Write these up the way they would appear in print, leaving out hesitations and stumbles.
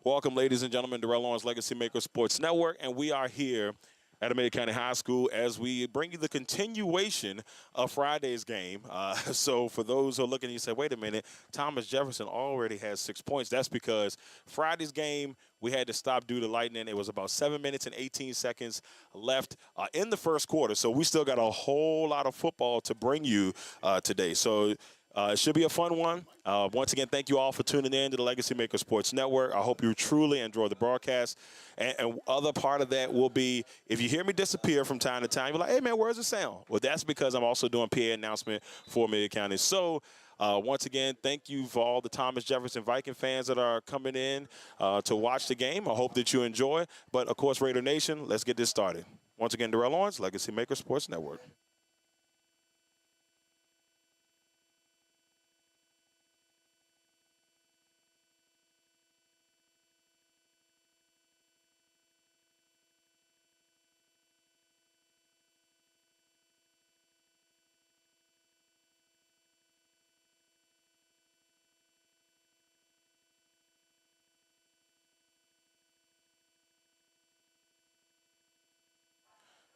Welcome, ladies and gentlemen, Darrell Owens, LegacyMaker Sports Network, and we are here at Amelia County High School as we bring you the continuation of Friday's game. So for those who are looking, you say, wait a minute, Thomas Jefferson already has 6 points. That's because Friday's game, we had to stop due to lightning. It was about 7 minutes and 18 seconds left in the first quarter. So we still got a whole lot of football to bring you today. So it should be a fun one. Once again, thank you all for tuning in to the LegacyMaker Sports Network. I hope you truly enjoy the broadcast. And other part of that will be, if you hear me disappear from time to time, you're like, hey, man, where's the sound? Well, that's because I'm also doing PA announcement for Amelia County. So once again, thank you for all the Thomas Jefferson Viking fans that are coming in to watch the game. I hope that you enjoy. But, of course, Raider Nation, let's get this started. Once again, Darrell Owens, LegacyMaker Sports Network.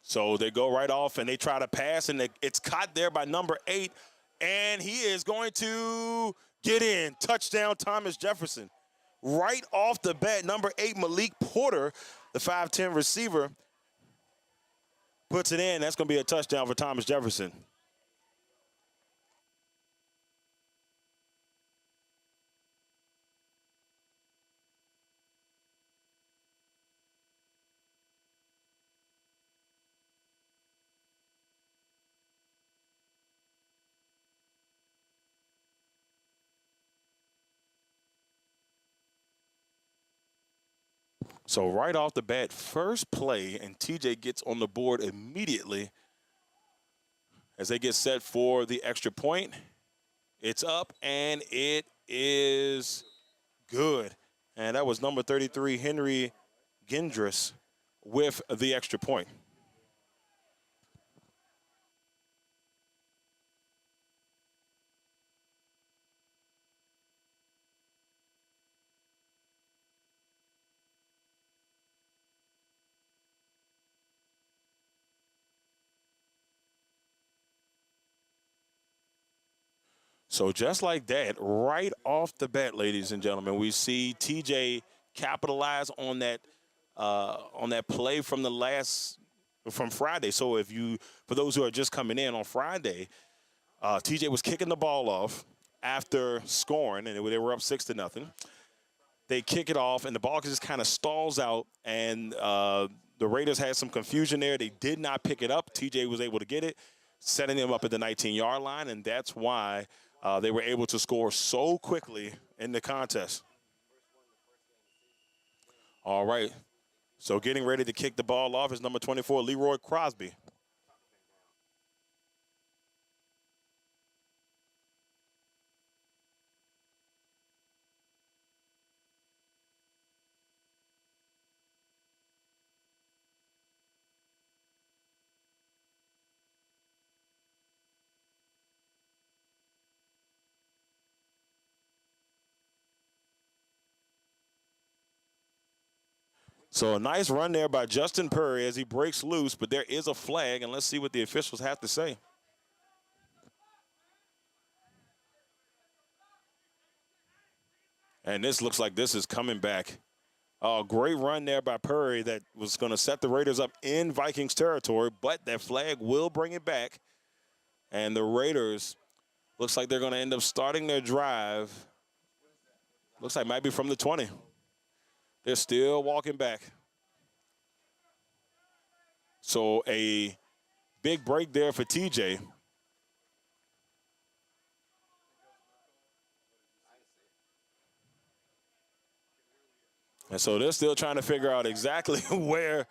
So they go right off and they try to pass, and it's caught there by number 8, and he is going to get in. Touchdown, Thomas Jefferson. Right off the bat, number 8, Malik Porter, the 5'10 receiver, puts it in. That's going to be a touchdown for Thomas Jefferson. So right off the bat, first play, and TJ gets on the board immediately as they get set for the extra point. It's up, and it is good. And that was number 33, Henry Gendris, with the extra point. So just like that, right off the bat, ladies and gentlemen, we see TJ capitalize on that play from Friday. So for those who are just coming in on Friday, TJ was kicking the ball off after scoring, and they were up 6-0. They kick it off, and the ball just kind of stalls out, and the Raiders had some confusion there. They did not pick it up. TJ was able to get it, setting them up at the 19-yard line, and that's why they were able to score so quickly in the contest. All right. So getting ready to kick the ball off is number 24, Leroy Crosby. So a nice run there by Justin Purry as he breaks loose, but there is a flag, and let's see what the officials have to say. And this looks like this is coming back. Great run there by Purry that was going to set the Raiders up in Vikings territory, but that flag will bring it back. And the Raiders, looks like they're going to end up starting their drive. Looks like it might be from the 20. They're still walking back. So a big break there for TJ. And so they're still trying to figure out exactly where.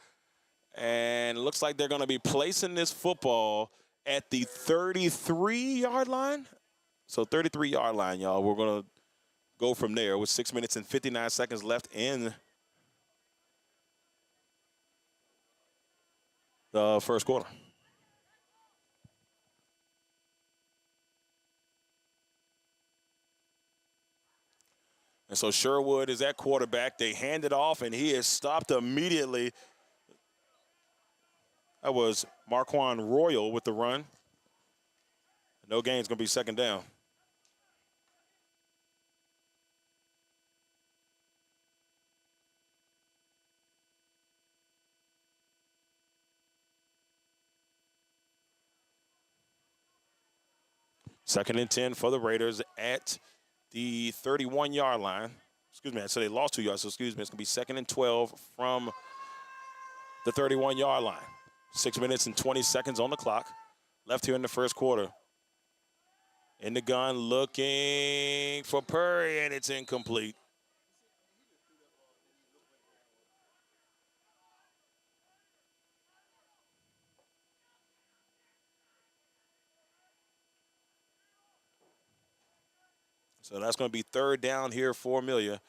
And it looks like they're going to be placing this football at the 33-yard line. So 33-yard line, y'all. We're going to go from there with 6 minutes and 59 seconds left in the first quarter. And so Sherwood is at quarterback. They hand it off, and he is stopped immediately. That was Marquand Royal with the run. No gain. It's going to be second down. Second and 10 for the Raiders at the 31-yard line. Excuse me, so they lost 2 yards, so excuse me. It's going to be second and 12 from the 31-yard line. 6 minutes and 20 seconds on the clock. Left here in the first quarter. In the gun, looking for Purry, and it's incomplete. So that's going to be third down here for Amelia.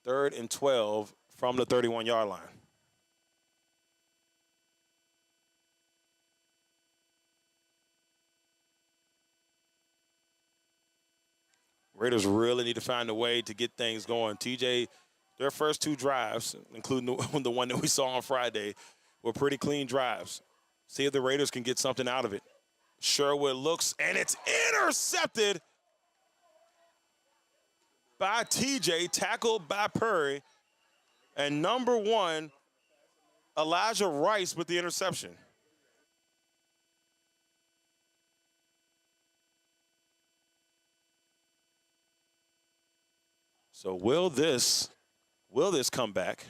3rd and 12 from the 31-yard line. Raiders really need to find a way to get things going. TJ, their first 2 drives, including the one that we saw on Friday, were pretty clean drives. See if the Raiders can get something out of it. Sherwood looks, and it's intercepted by TJ, tackled by Purry, and number 1, Elijah Rice with the interception. So will this come back,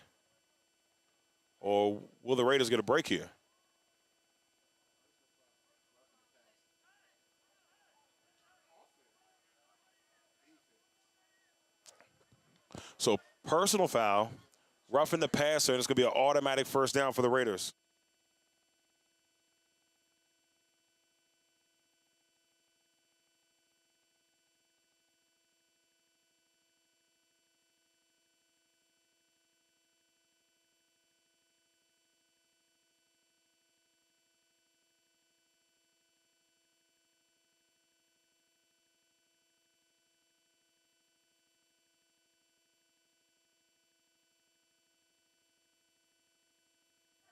or will the Raiders get a break here? So personal foul, roughing the passer, and it's going to be an automatic first down for the Raiders.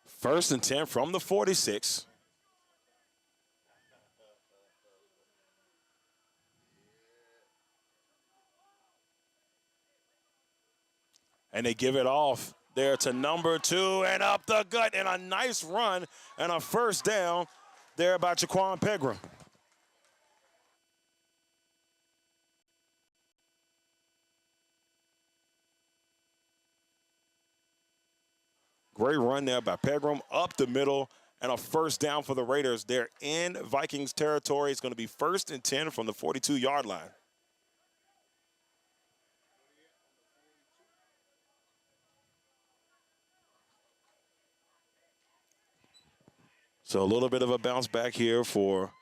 First and 10 from the 46. And they give it off there to number 2 and up the gut, and a nice run and a first down there by Jaquan Pegram. Great run there by Pegram up the middle, and a first down for the Raiders. They're in Vikings territory. It's going to be first and 10 from the 42-yard line. So a little bit of a bounce back here for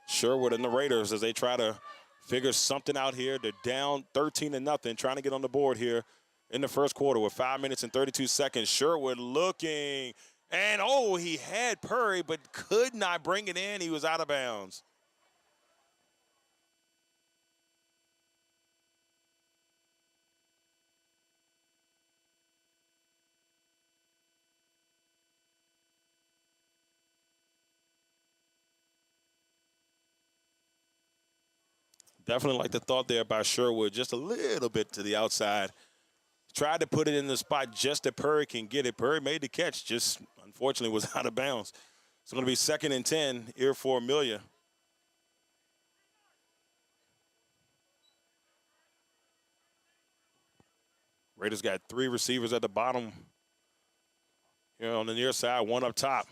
Sherwood and the Raiders as they try to figure something out here. They're down 13-0, trying to get on the board here in the first quarter with 5 minutes and 32 seconds. Sherwood looking, and he had Purry but could not bring it in. He was out of bounds. Definitely like the thought there by Sherwood, just a little bit to the outside. Tried to put it in the spot just that Purry can get it. Purry made the catch, just unfortunately was out of bounds. It's going to be second and 10 here for Amelia. Raiders got 3 receivers at the bottom here on the near side, 1 up top.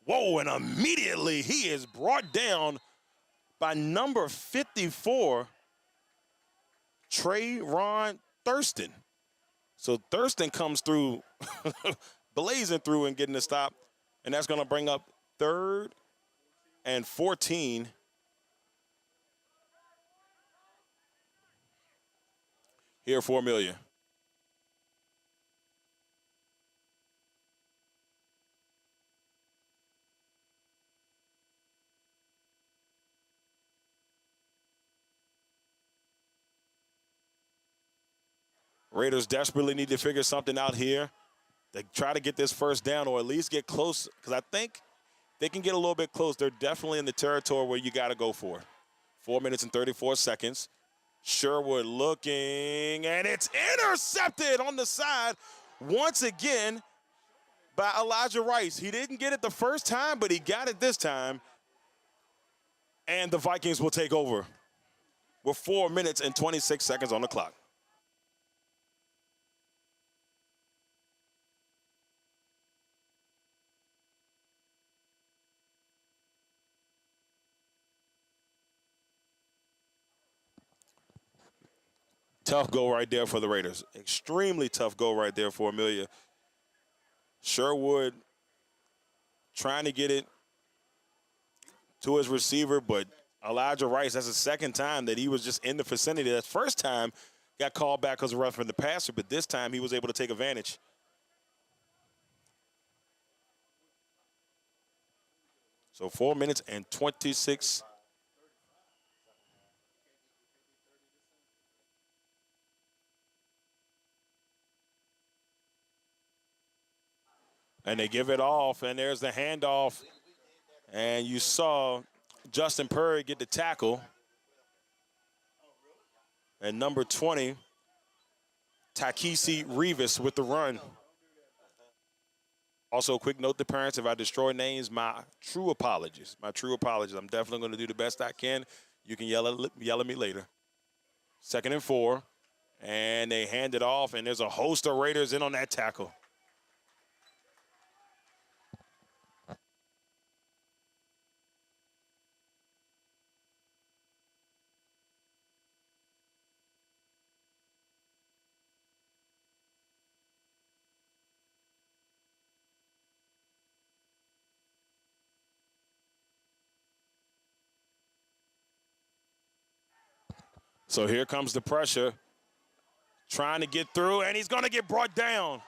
Whoa, and immediately he is brought down by number 54, Trayron Thurston. So Thurston comes through, blazing through and getting the stop, and that's going to bring up 3rd and 14 here for Amelia. Raiders desperately need to figure something out here. They try to get this first down or at least get close, because I think they can get a little bit close. They're definitely in the territory where you got to go for it. 4 minutes and 34 seconds. Sherwood looking, and it's intercepted on the side once again by Elijah Rice. He didn't get it the first time, but he got it this time. And the Vikings will take over with 4 minutes and 26 seconds on the clock. Tough goal right there for the Raiders. Extremely tough goal right there for Amelia. Sherwood trying to get it to his receiver, but Elijah Rice, that's the second time that he was just in the vicinity. That first time got called back because of roughing the passer, but this time he was able to take advantage. So 4 minutes and 26. And they give it off, and there's the handoff. And you saw Justin Purry get the tackle. And number 20, Takisi Rivas with the run. Also, a quick note to parents, if I destroy names, my true apologies. My true apologies. I'm definitely going to do the best I can. You can yell at me later. 2nd and 4. And they hand it off, and there's a host of Raiders in on that tackle. So here comes the pressure. Trying to get through, and he's going to get brought down.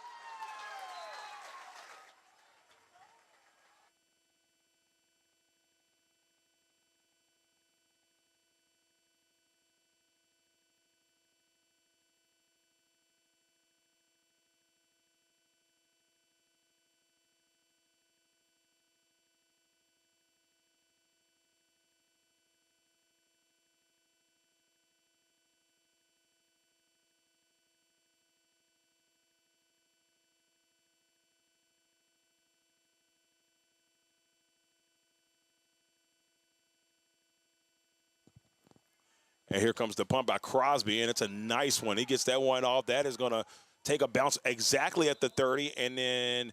And here comes the punt by Crosby, and it's a nice one. He gets that one off. That is going to take a bounce exactly at the 30, and then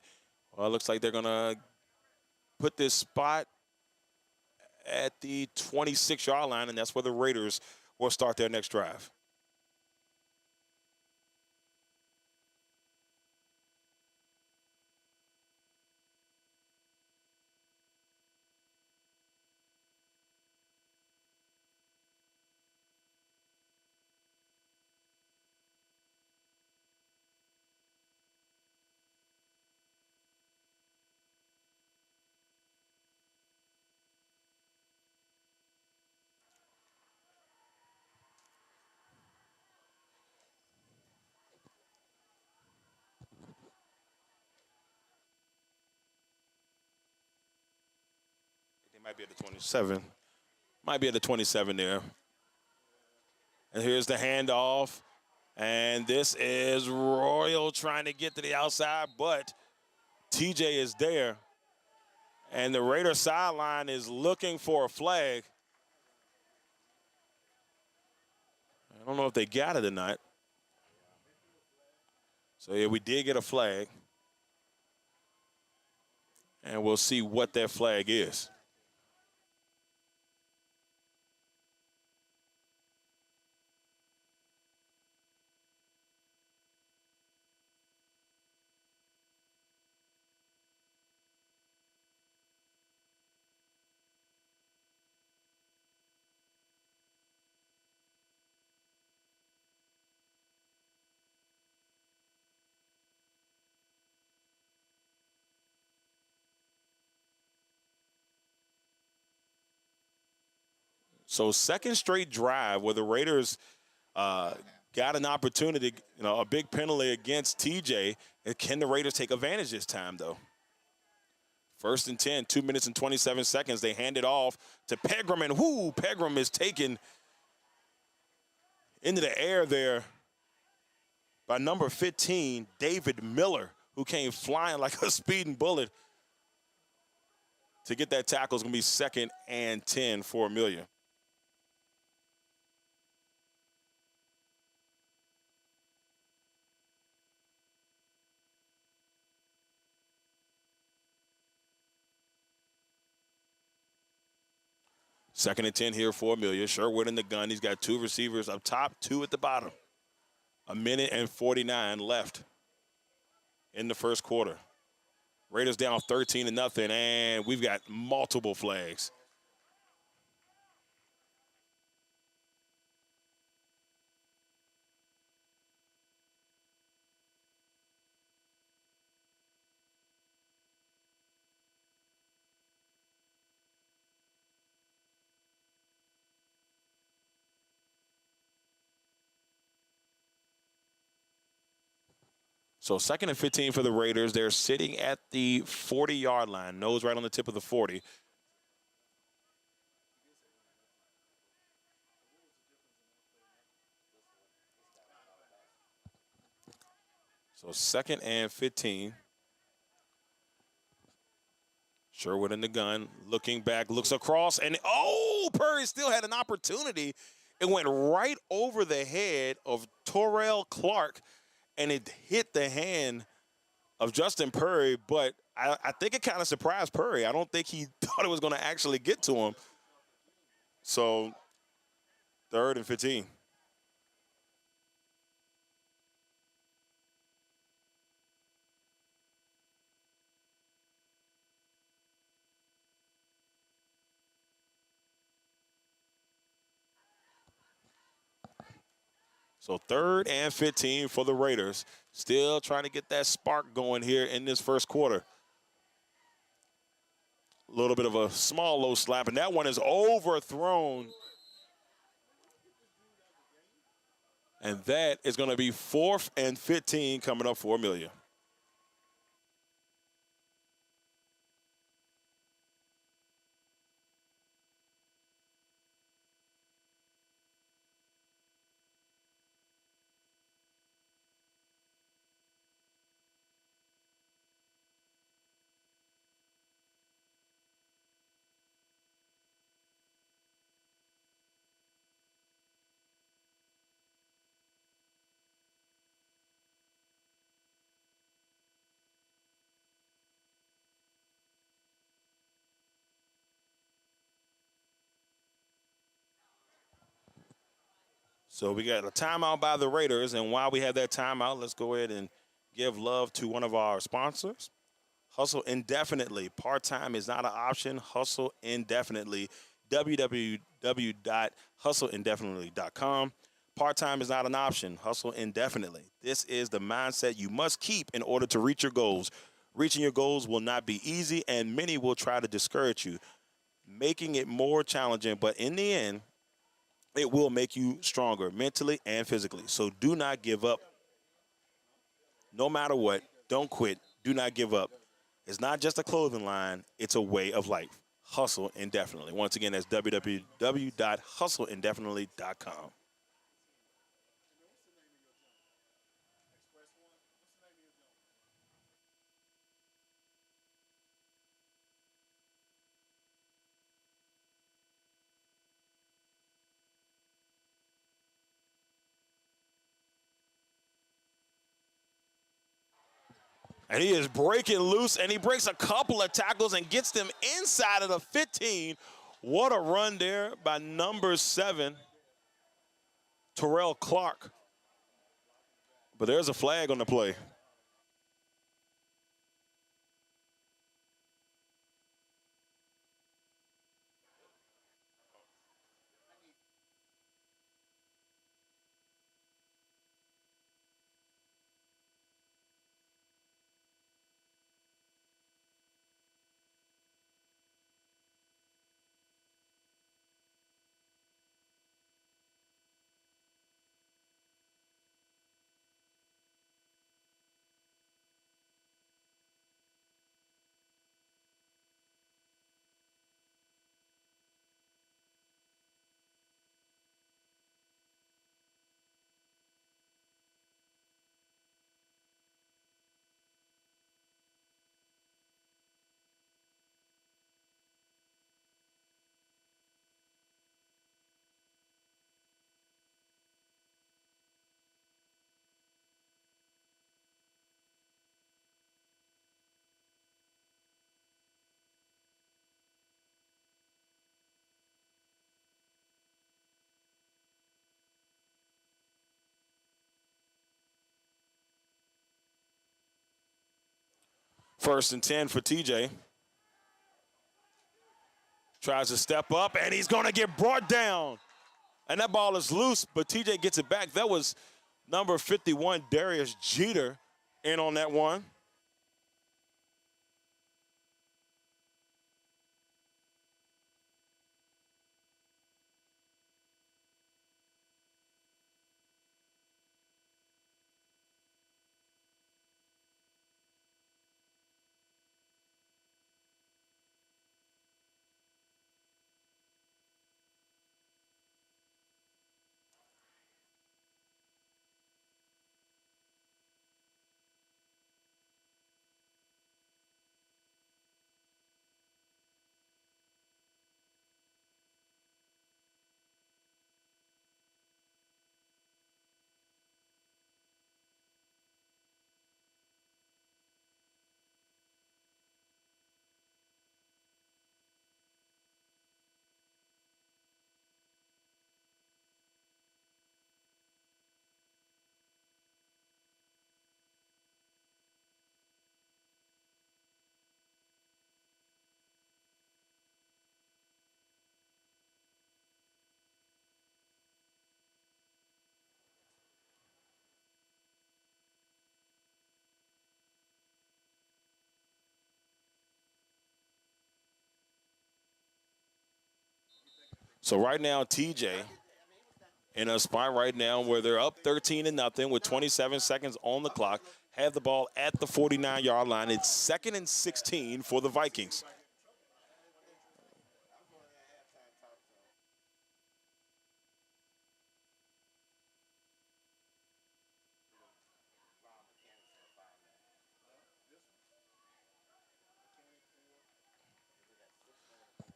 well, it looks like they're going to put this spot at the 26-yard line, and that's where the Raiders will start their next drive. They might be at the 27. Might be at the 27 there. And here's the handoff. And this is Royal trying to get to the outside, but TJ is there. And the Raider sideline is looking for a flag. I don't know if they got it or not. So, yeah, we did get a flag. And we'll see what that flag is. So second straight drive where the Raiders got an opportunity, a big penalty against TJ. And can the Raiders take advantage this time, though? 1st and 10, 2 minutes and 27 seconds. They hand it off to Pegram, and Pegram is taken into the air there by number 15, David Miller, who came flying like a speeding bullet to get that tackle. It's going to be 2nd and 10 for Amelia. Second and 10 here for Amelia. Sherwood in the gun. He's got 2 receivers up top, 2 at the bottom. 1:49 left in the first quarter. Raiders down 13-0, and we've got multiple flags. So 2nd and 15 for the Raiders. They're sitting at the 40-yard line. Nose right on the tip of the 40. So 2nd and 15. Sherwood in the gun, looking back, looks across, and Purry still had an opportunity. It went right over the head of Darrell Clark, and it hit the hand of Justin Purry, but I think it kind of surprised Purry. I don't think he thought it was going to actually get to him. So 3rd and 15. So 3rd and 15 for the Raiders. Still trying to get that spark going here in this first quarter. A little bit of a small low slap, and that one is overthrown. And that is going to be 4th and 15 coming up for Amelia. So we got a timeout by the Raiders, and while we have that timeout, let's go ahead and give love to one of our sponsors. Hustle indefinitely. Part-time is not an option. Hustle indefinitely. www.hustleindefinitely.com. Part-time is not an option. Hustle indefinitely. This is the mindset you must keep in order to reach your goals. Reaching your goals will not be easy, and many will try to discourage you, making it more challenging. But in the end, it will make you stronger mentally and physically. So do not give up. No matter what, don't quit. Do not give up. It's not just a clothing line. It's a way of life. Hustle indefinitely. Once again, that's www.hustleindefinitely.com. And he is breaking loose, and he breaks a couple of tackles and gets them inside of the 15. What a run there by number 7, Darrell Clark. But there's a flag on the play. First and 10 for TJ. Tries to step up, and he's going to get brought down. And that ball is loose, but TJ gets it back. That was number 51, Darius Jeter, in on that one. So right now, TJ in a spot right now where they're up 13-0 with 27 seconds on the clock, have the ball at the 49-yard line. It's 2nd and 16 for the Vikings.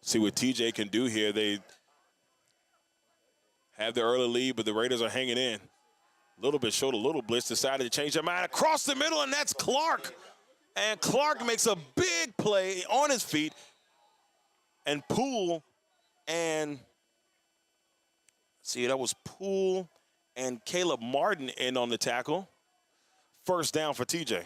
See what TJ can do here. They have the early lead, but the Raiders are hanging in. A little bit showed a little blitz, decided to change their mind across the middle, and that's Clark. And Clark makes a big play on his feet. And Poole and, see, that was Poole and Caleb Martin in on the tackle. First down for TJ.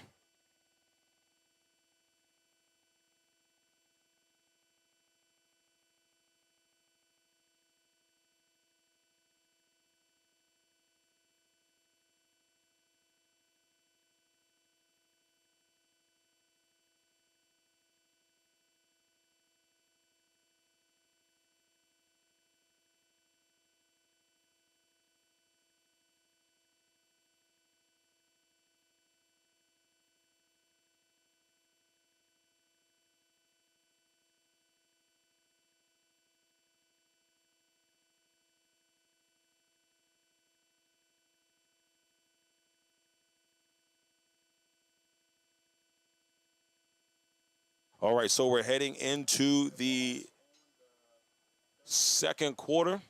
All right, so we're heading into the second quarter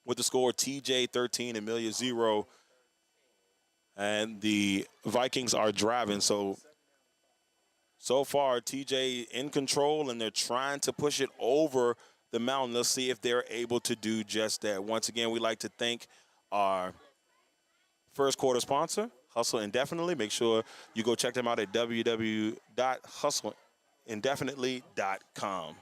with the score TJ 13, Amelia 0. And the Vikings are driving. So far, TJ in control, and they're trying to push it over the mountain. Let's see if they're able to do just that. Once again, we'd like to thank our first quarter sponsor, Hustle Indefinitely. Make sure you go check them out at www.hustleindefinitely.com.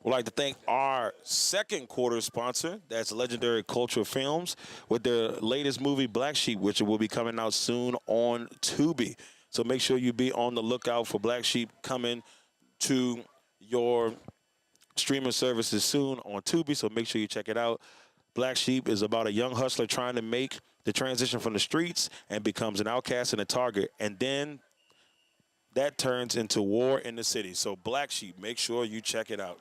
We'd like to thank our second quarter sponsor, that's Legendary Cultural Films, with their latest movie, Black Sheep, which will be coming out soon on Tubi. So make sure you be on the lookout for Black Sheep coming to your streaming services soon on Tubi, so make sure you check it out. Black Sheep is about a young hustler trying to make the transition from the streets and becomes an outcast and a target. And then that turns into war in the city. So Black Sheep, make sure you check it out.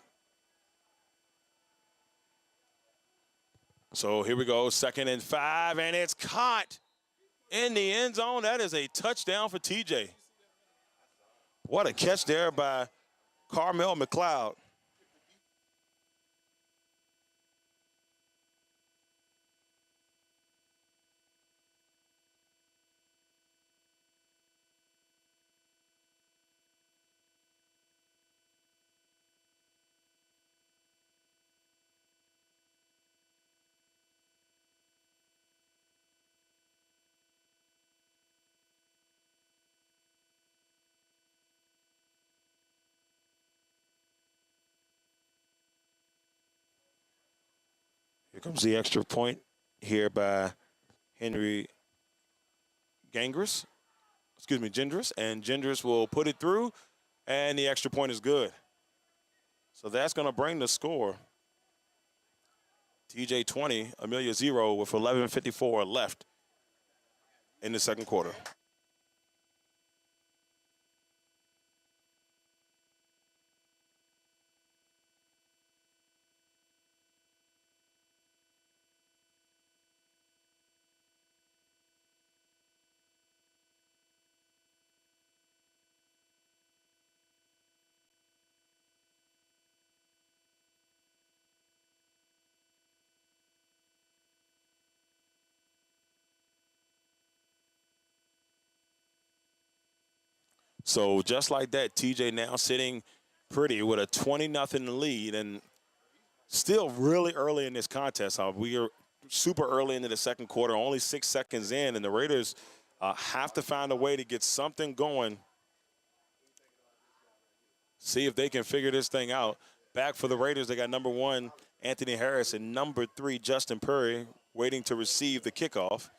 So here we go, 2nd and 5, and it's caught in the end zone. That is a touchdown for TJ. What a catch there by Carmel McLeod. Here comes the extra point here by Henry Gingras. Gendris. And Gendris will put it through, and the extra point is good. So that's going to bring the score. TJ 20, Amelia 0 with 11:54 left in the second quarter. So just like that, TJ now sitting pretty with a 20-0 lead, and still really early in this contest. We are super early into the second quarter, only 6 seconds in, and the Raiders have to find a way to get something going. See if they can figure this thing out. Back for the Raiders, they got number 1, Anthony Harris, and number 3, Justin Perry, waiting to receive the kickoff.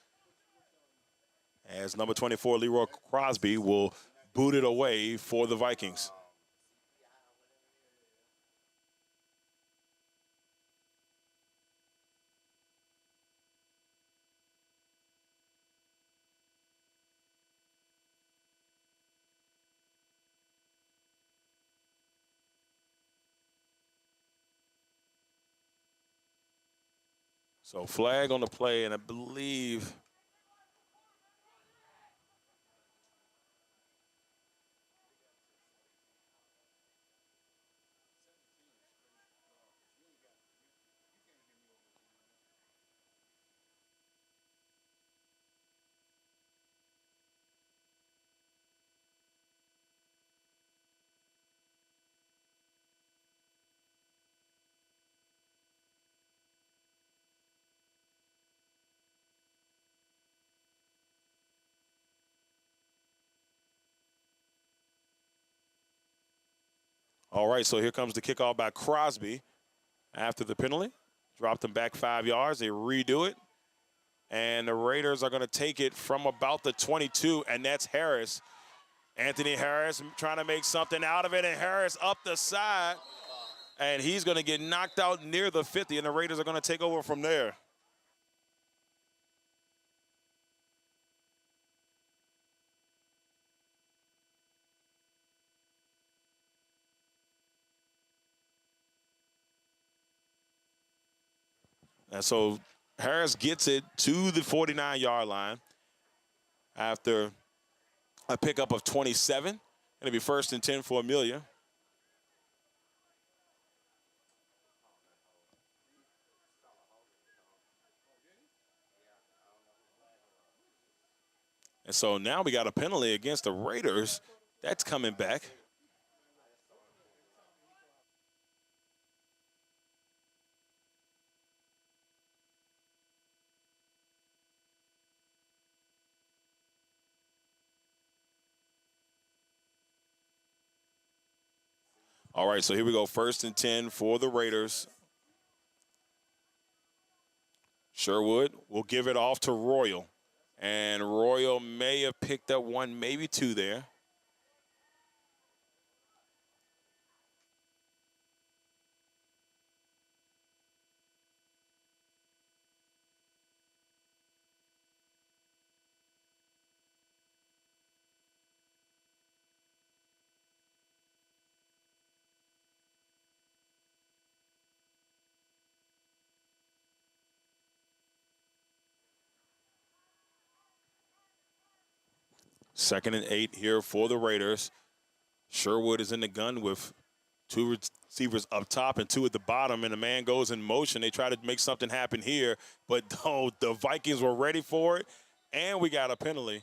As number 24, Leroy Crosby, will boot it away for the Vikings. So flag on the play, and I believe all right, so here comes the kickoff by Crosby after the penalty. Dropped them back 5 yards. They redo it. And the Raiders are going to take it from about the 22, and that's Harris. Anthony Harris trying to make something out of it, and Harris up the side. And he's going to get knocked out near the 50, and the Raiders are going to take over from there. And so Harris gets it to the 49-yard line after a pickup of 27. It'll be 1st and 10 for Amelia. And so now we got a penalty against the Raiders. That's coming back. All right, so here we go. 1st and 10 for the Raiders. Sherwood will give it off to Royal. And Royal may have picked up 1, maybe 2 there. 2nd and 8 here for the Raiders. Sherwood is in the gun with 2 receivers up top and 2 at the bottom, and the man goes in motion. They try to make something happen here, but the Vikings were ready for it, and we got a penalty.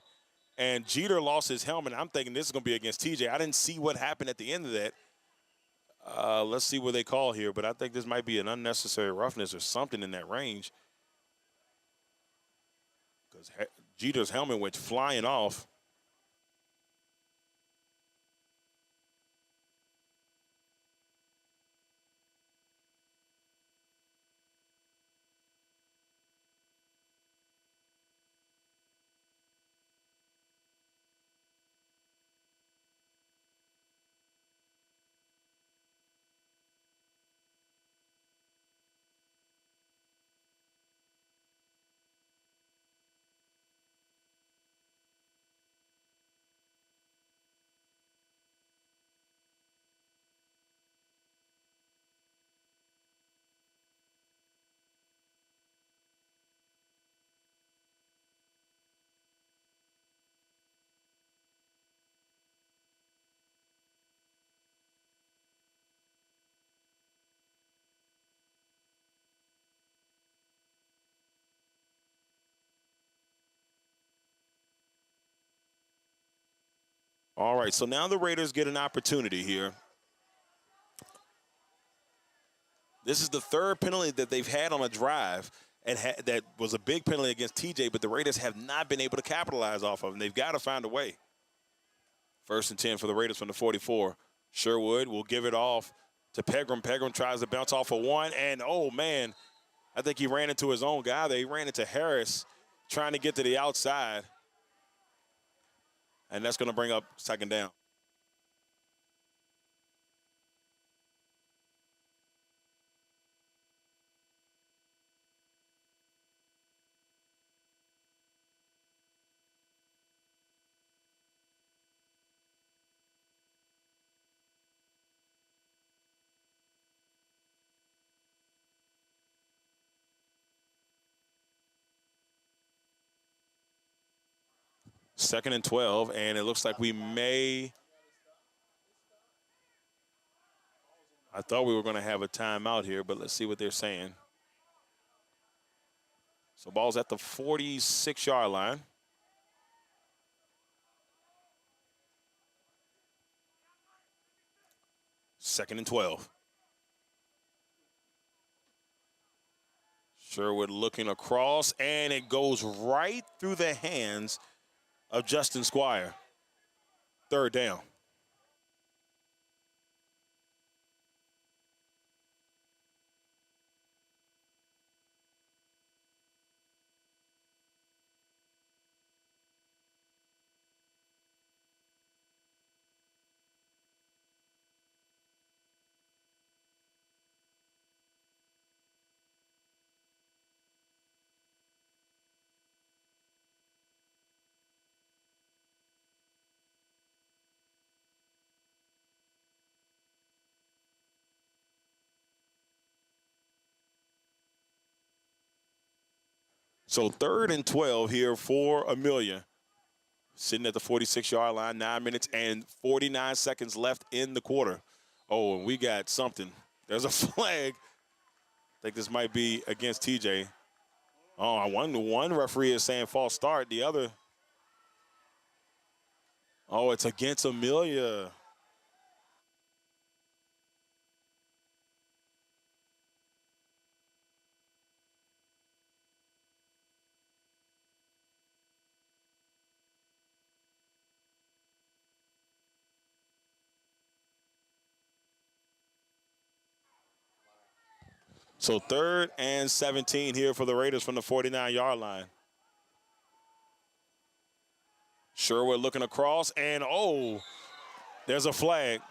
And Jeter lost his helmet. I'm thinking this is going to be against TJ. I didn't see what happened at the end of that. Let's see what they call here, but I think this might be an unnecessary roughness or something in that range, because Jeter's helmet went flying off. All right, so now the Raiders get an opportunity here. This is the 3rd penalty that they've had on a drive, and that was a big penalty against TJ, but the Raiders have not been able to capitalize off of them. They've got to find a way. 1st and 10 for the Raiders from the 44. Sherwood will give it off to Pegram. Pegram tries to bounce off of 1, and oh, man, I think he ran into his own guy there. He ran into Harris trying to get to the outside, and that's going to bring up 2nd down. Second and 12, and it looks like we may. I thought we were going to have a timeout here, but let's see what they're saying. So ball's at the 46-yard line. Second and 12. Sherwood looking across, and it goes right through the hands of Justin Squire. 3rd down. So 3rd and 12 here for Amelia. Sitting at the 46-yard line, 9 minutes and 49 seconds left in the quarter. Oh, and we got something. There's a flag. I think this might be against TJ. Oh, one referee is saying false start. The other, oh, it's against Amelia. So 3rd and 17 here for the Raiders from the 49-yard line. Sherwood looking across, and oh, there's a flag.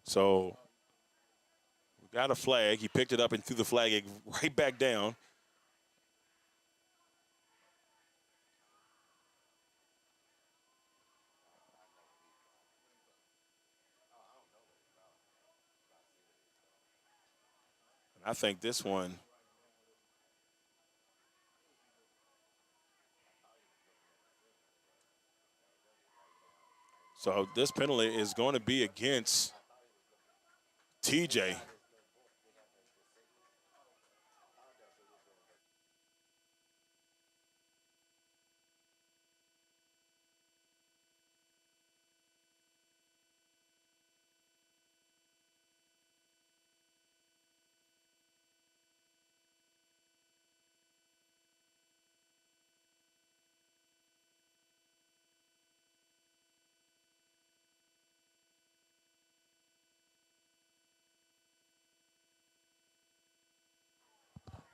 So we got a flag. He picked it up and threw the flag right back down. I think this one. So this penalty is going to be against TJ.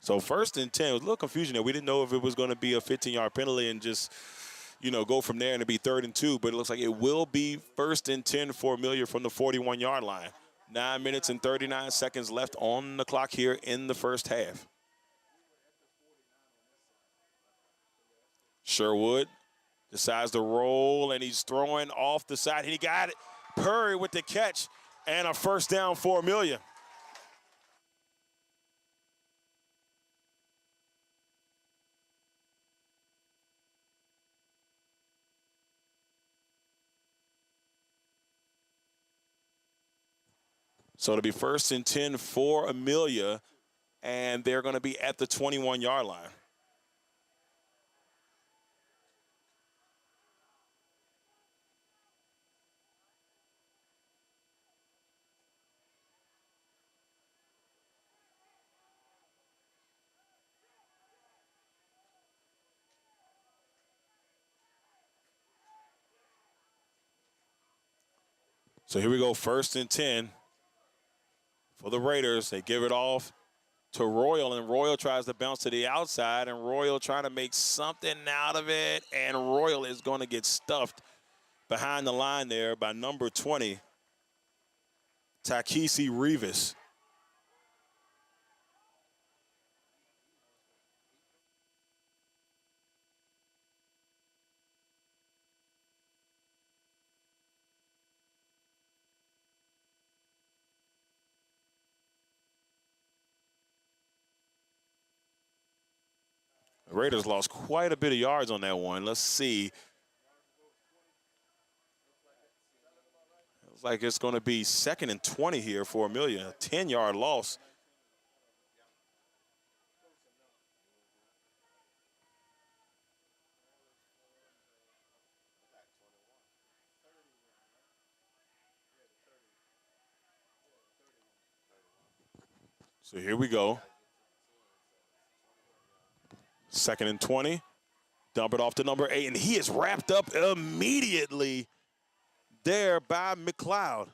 So 1st and 10, it was a little confusion there. We didn't know if it was going to be a 15-yard penalty and just, go from there and it'd be 3rd and 2. But it looks like it will be 1st and 10 for Amelia from the 41-yard line. 9 minutes and 39 seconds left on the clock here in the first half. Sherwood decides to roll, and he's throwing off the side. He got it. Purry with the catch, and a first down for Amelia. So it'll be 1st and 10 for Amelia, and they're going to be at the 21-yard line. So here we go, 1st and 10 for the Raiders. They give it off to Royal, and Royal tries to bounce to the outside, and Royal trying to make something out of it, and Royal is going to get stuffed behind the line there by number 20, Takisi Rivas. The Raiders lost quite a bit of yards on that one. Let's see. Looks like it's going to be 2nd and 20 here for Amelia. A 10-yard loss. So here we go. 2nd and 20. Dump it off to number 8, and he is wrapped up immediately there by McLeod.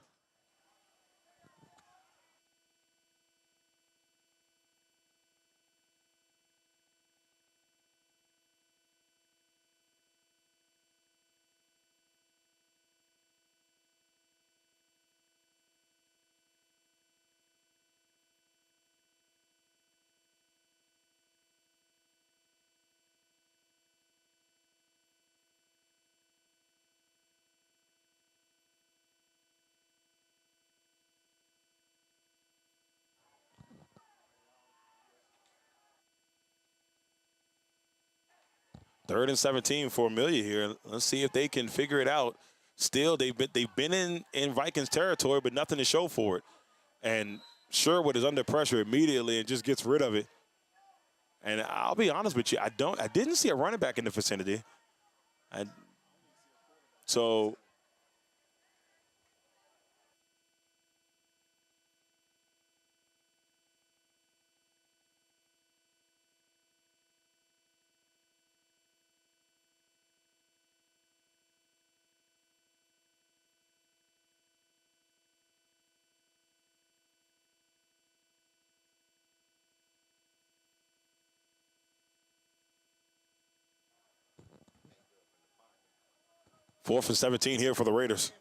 Third and 17 for Amelia here. Let's see if they can figure it out. Still, they've been in Vikings territory, but nothing to show for it. And Sherwood is under pressure immediately and just gets rid of it. And I'll be honest with you, I didn't see a running back in the vicinity. So 4th and 17 here for the Raiders.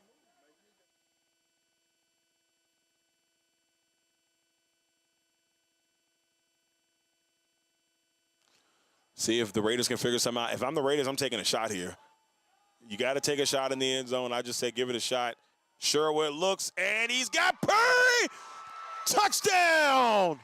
See if the Raiders can figure something out. If I'm the Raiders, I'm taking a shot here. You got to take a shot in the end zone. I just say give it a shot. Sherwood looks, and he's got Purry! Touchdown!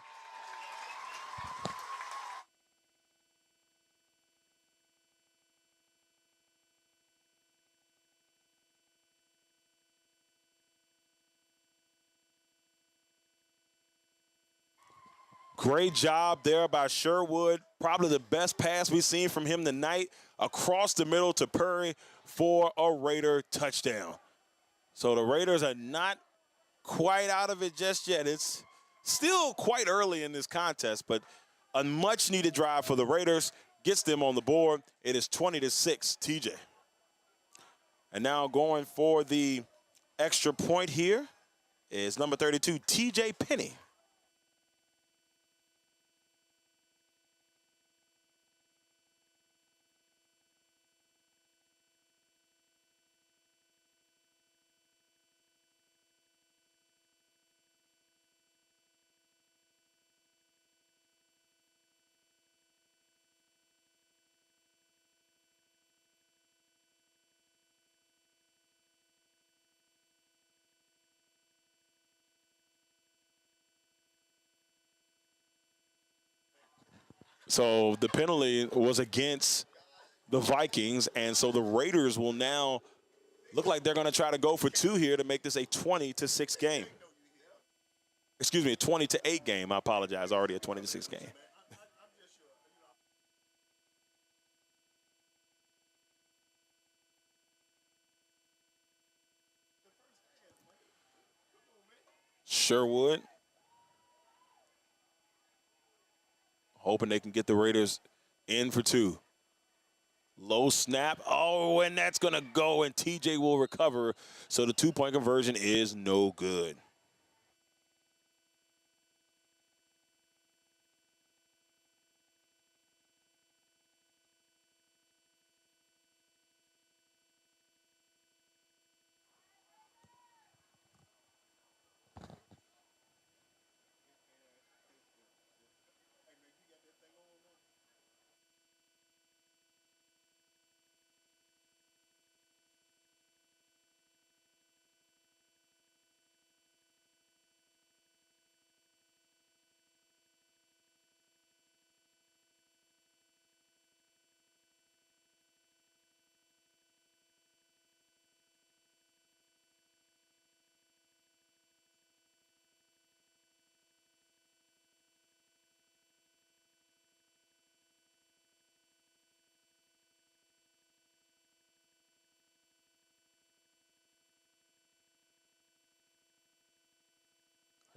Great job there by Sherwood. Probably the best pass we've seen from him tonight. Across the middle to Purry for a Raider touchdown. So the Raiders are not quite out of it just yet. It's still quite early in this contest, but a much-needed drive for the Raiders gets them on the board. It is 20-6, TJ. And now going for the extra point here is number 32, TJ Penny. So the penalty was against the Vikings, and so the Raiders will now look like they're going to try to go for two here to make this a 20-6 game. Excuse me, a 20-8 game. I apologize, already a 20-6 game. Sherwood hoping they can get the Raiders in for two. Low snap. Oh, and that's going to go, and TJ will recover. So the two-point conversion is no good.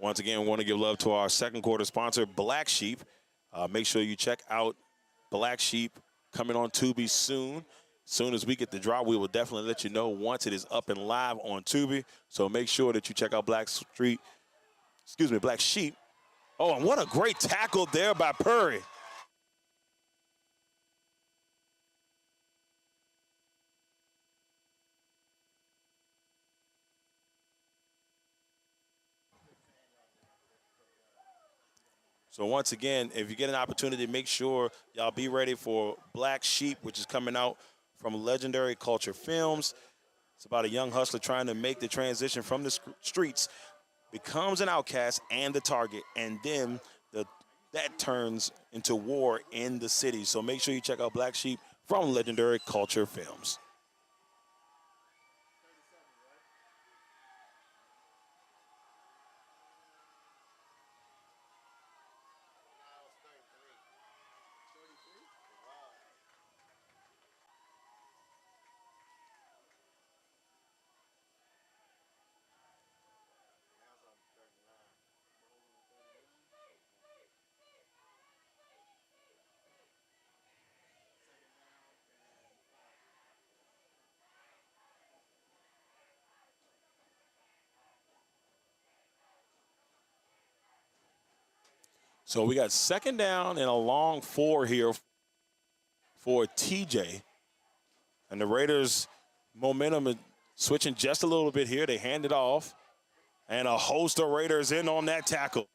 Once again, we want to give love to our second quarter sponsor, Black Sheep. Make sure you check out Black Sheep coming on Tubi soon. As soon as we get the drop, we will definitely let you know once it is up and live on Tubi. So make sure that you check out Black Sheep. Oh, and what a great tackle there by Purry. So once again, if you get an opportunity, make sure y'all be ready for Black Sheep, which is coming out from Legendary Culture Films. It's about a young hustler trying to make the transition from the streets, becomes an outcast and the target, and then that turns into war in the city. So make sure you check out Black Sheep from Legendary Culture Films. So we got second down and a long four here for TJ. And the Raiders' momentum is switching just a little bit here. They hand it off. And a host of Raiders in on that tackle.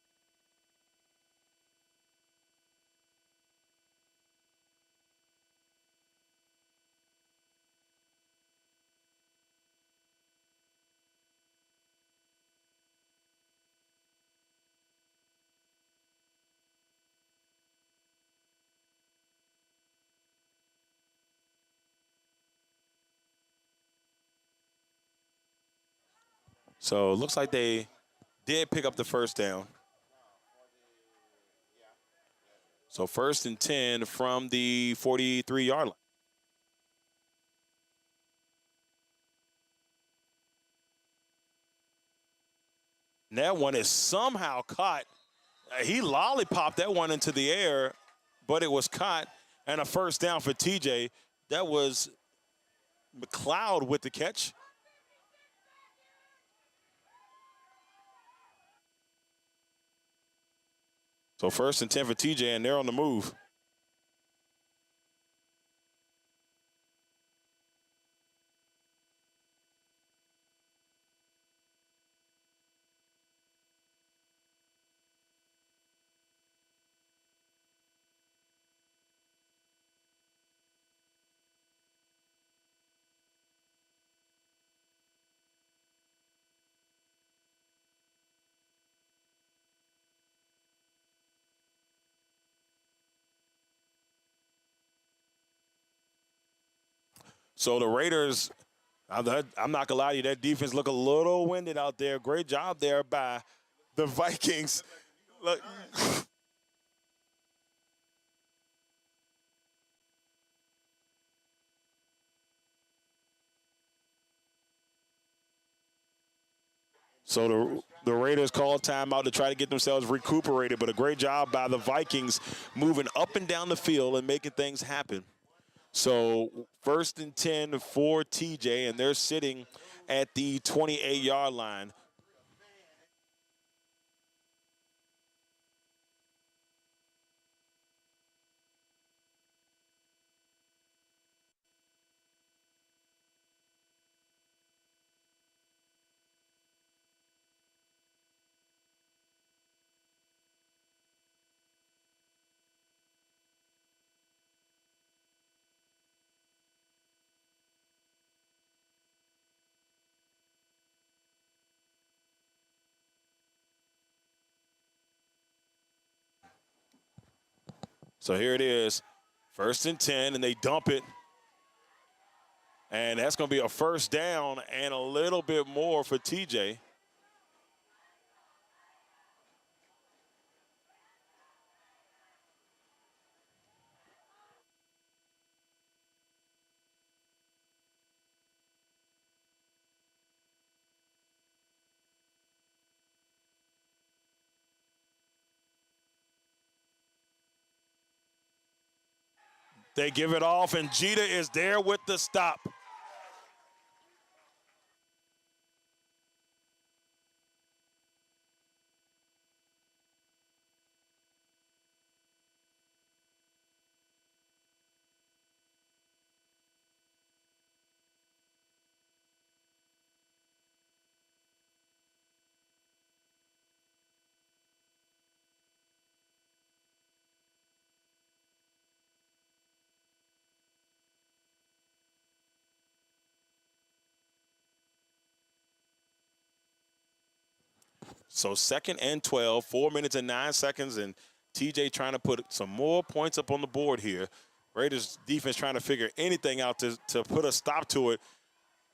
So it looks like they did pick up the first down. So 1st and 10 from the 43-yard line. And that one is somehow caught. He lollipopped that one into the air, but it was caught, and a 1st down for TJ. That was McLeod with the catch. So 1st and 10 for TJ, and they're on the move. So the Raiders, I'm not gonna lie to you, that defense look a little winded out there. Great job there by the Vikings. Look. So the Raiders call timeout to try to get themselves recuperated, but a great job by the Vikings moving up and down the field and making things happen. So 1st and 10 for TJ, and they're sitting at the 28-yard line. So here it is, 1st and 10, and they dump it. And that's going to be a 1st down and a little bit more for TJ. They give it off, and Jeter is there with the stop. So 2nd and 12, 4 minutes and 9 seconds, and TJ trying to put some more points up on the board here. Raiders defense trying to figure anything out to put a stop to it.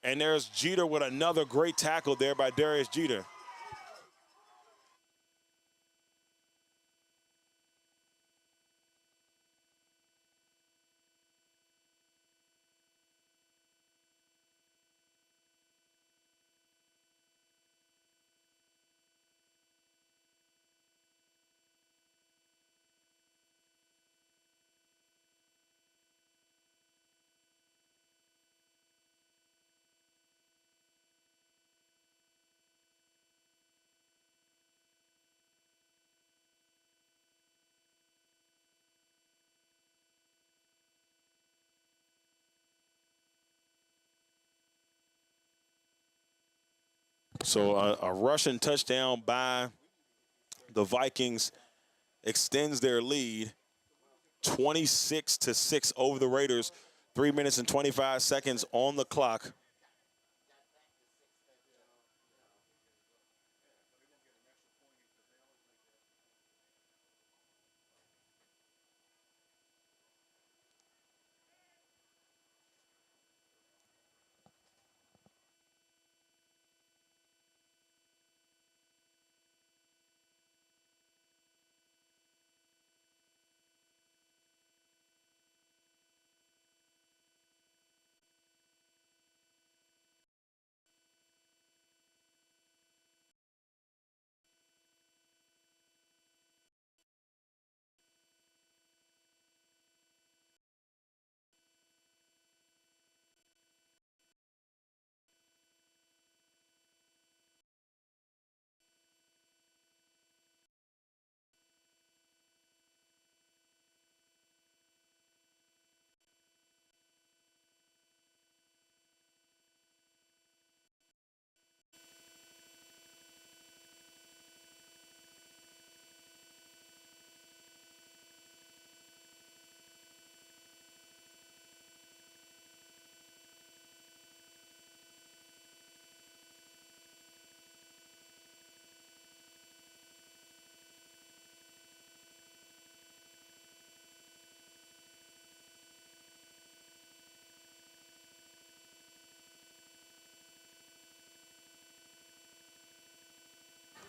And there's Jeter with another great tackle there by Darius Jeter. So a Russian touchdown by the Vikings extends their lead 26-6 over the Raiders. 3 minutes and 25 seconds on the clock.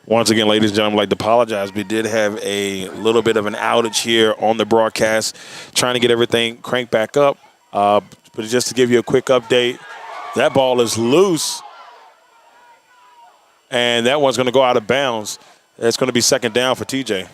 Once again, ladies and gentlemen, I'd like to apologize. We did have a little bit of an outage here on the broadcast, trying to get everything cranked back up. But just to give you a quick update, that ball is loose, and that one's going to go out of bounds. It's going to be second down for TJ.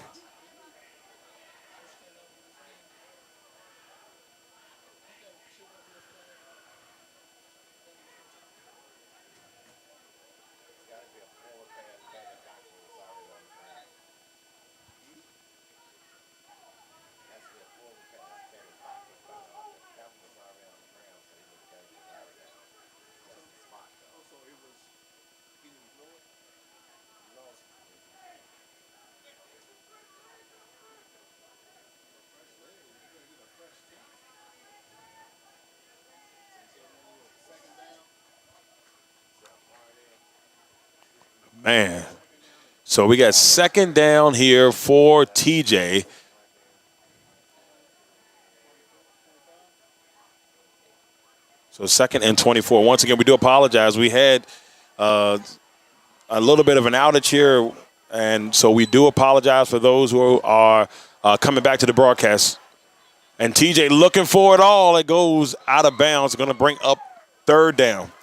Man. So we got second down here for TJ. So second and 24. Once again, we do apologize. We had a little bit of an outage here, and so we do apologize for those who are coming back to the broadcast. And TJ looking for it all. It goes out of bounds. Going to bring up third down.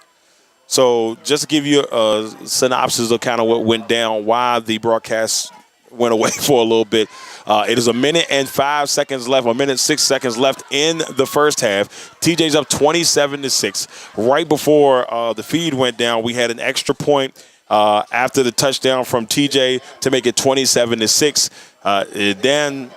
So just to give you a synopsis of kind of what went down, why the broadcast went away for a little bit. It is 1:05 left, 1:06 left in the first half. TJ's up 27-6. Right before the feed went down, we had an extra point after the touchdown from TJ to make it 27-6. Then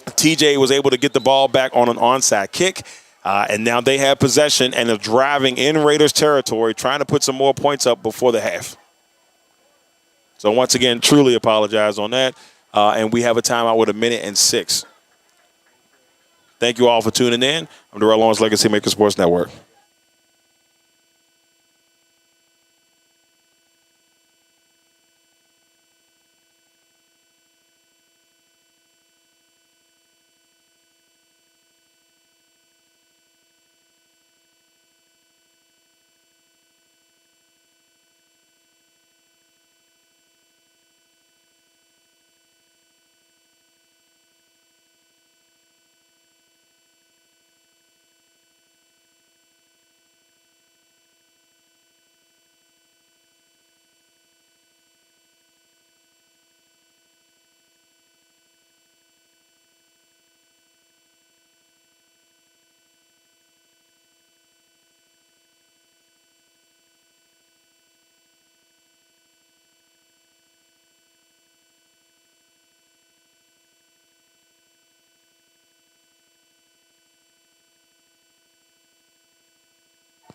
TJ was able to get the ball back on an onside kick. And now they have possession and are driving in Raiders territory, trying to put some more points up before the half. So once again, truly apologize on that. And we have a timeout with 1:06. Thank you all for tuning in. I'm Darrell, Owens, LegacyMaker Sports Network.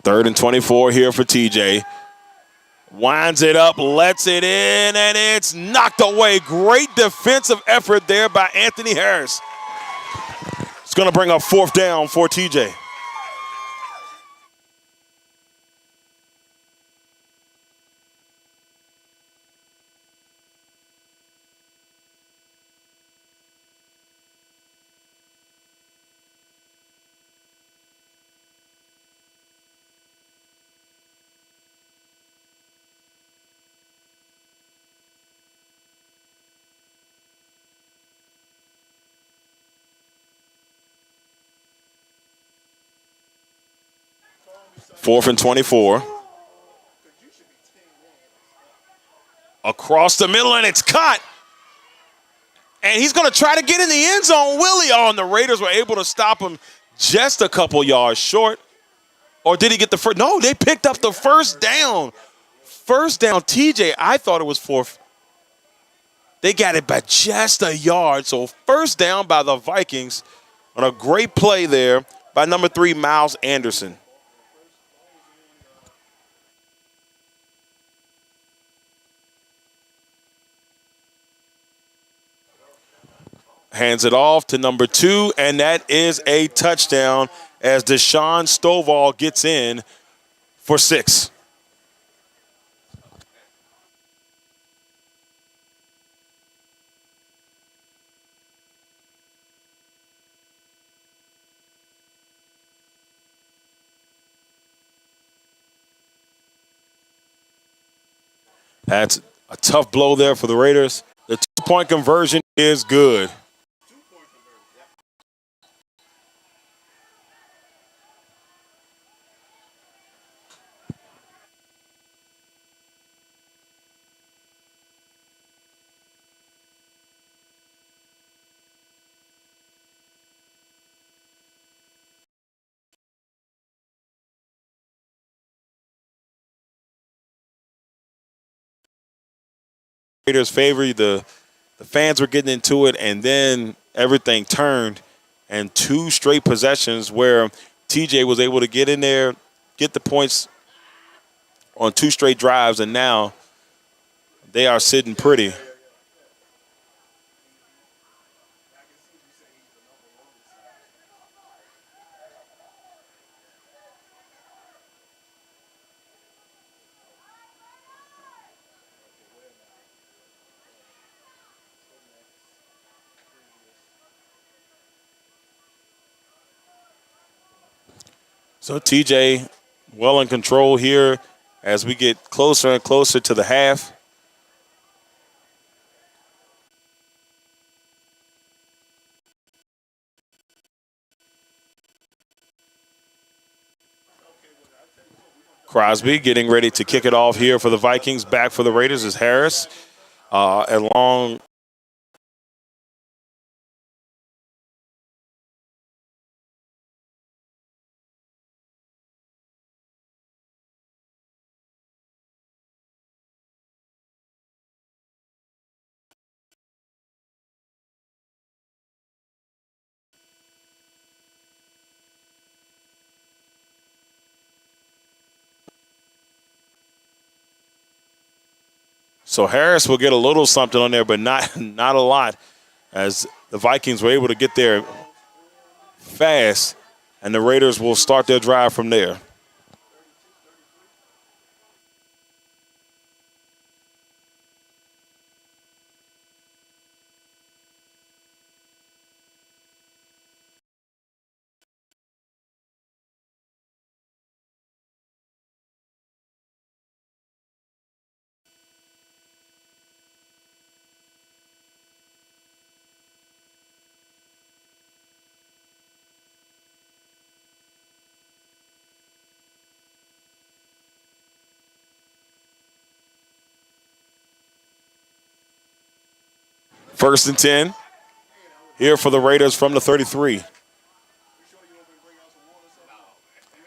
Third and 24 here for TJ. Winds it up, lets it in, and it's knocked away. Great defensive effort there by Anthony Harris. It's going to bring up fourth down for TJ. Fourth and 24. Across the middle, and it's caught. And he's going to try to get in the end zone. Will he? Oh, and the Raiders were able to stop him just a couple yards short. Or did he get the first? No, they picked up the first down. First down, TJ. I thought it was fourth. They got it by just a yard. So first down by the Vikings on a great play there by number 3, Miles Anderson. Hands it off to number 2, and that is a touchdown as Deshaun Stovall gets in for 6. That's A tough blow there for the Raiders. The 2-point conversion is good. Raiders favor the fans were getting into it, and then everything turned, and 2 straight possessions where TJ was able to get in there, get the points on 2 straight drives, and now they are sitting pretty. So TJ well in control here as we get closer and closer to the half. Crosby getting ready to kick it off here for the Vikings. Back for the Raiders is Harris. Along so Harris will get a little something on there, but not a lot, as the Vikings were able to get there fast, and the Raiders will start their drive from there. First and 10 here for the Raiders from the 33.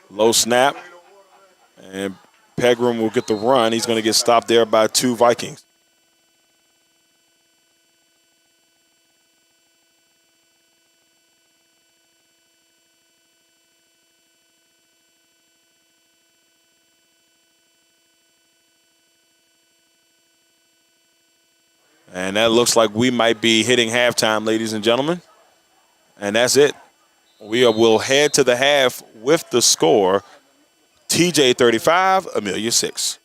Low snap, and Pegram will get the run. He's going to get stopped there by 2 Vikings. And that looks like we might be hitting halftime, ladies and gentlemen. And that's it. We'll head to the half with the score, TJ 35, Amelia 6.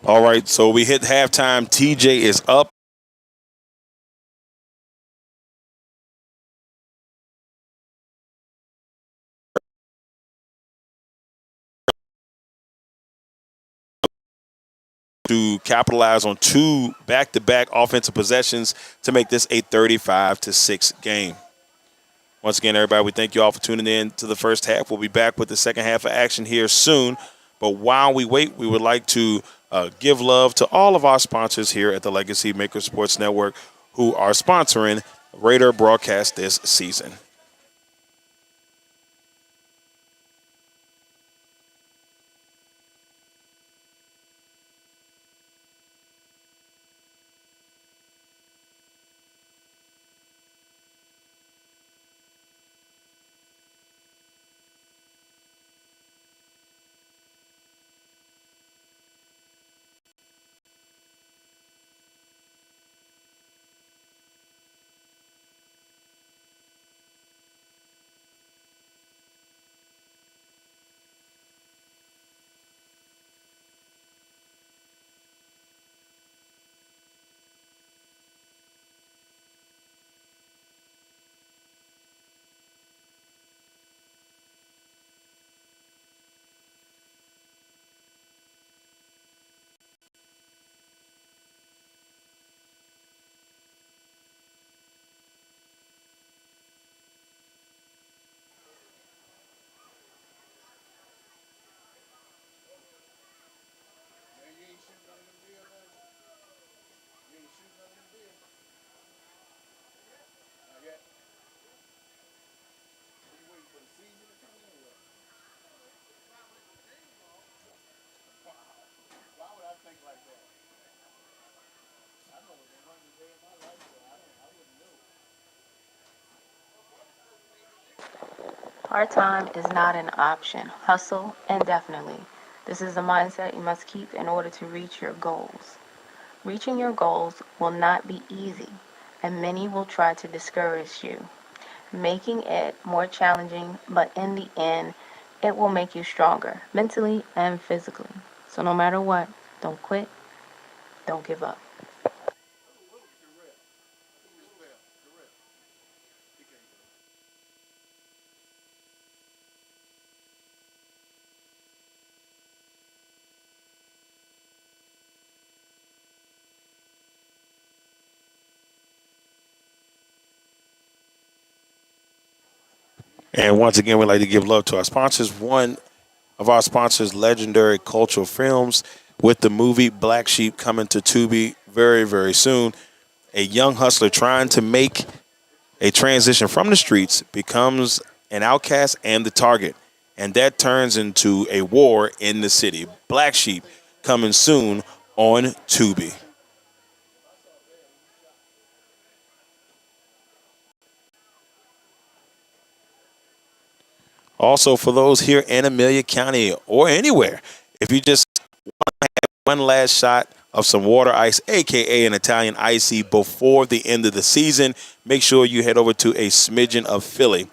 All right, so we hit halftime. TJ is up. To capitalize on 2 back-to-back offensive possessions to make this a 35-6 game. Once again, everybody, we thank you all for tuning in to the first half. We'll be back with the second half of action here soon. But while we wait, we would like to give love to all of our sponsors here at the LegacyMaker Sports Network who are sponsoring Raider broadcast this season. Part time is not an option. Hustle indefinitely. This is the mindset you must keep in order to reach your goals. Reaching your goals will not be easy, and many will try to discourage you, making it more challenging, but in the end, it will make you stronger mentally and physically. So, no matter what, don't quit, don't give up. And once again, we'd like to give love to our sponsors. One of our sponsors, Legendary Cultural Films, with the movie Black Sheep coming to Tubi very, very soon. A young hustler trying to make a transition from the streets becomes an outcast and the target. And that turns into a war in the city. Black Sheep coming soon on Tubi. Also, for those here in Amelia County or anywhere, if you just one last shot of some water ice, aka an Italian icy, before the end of the season, make sure you head over to a smidgen of Philly.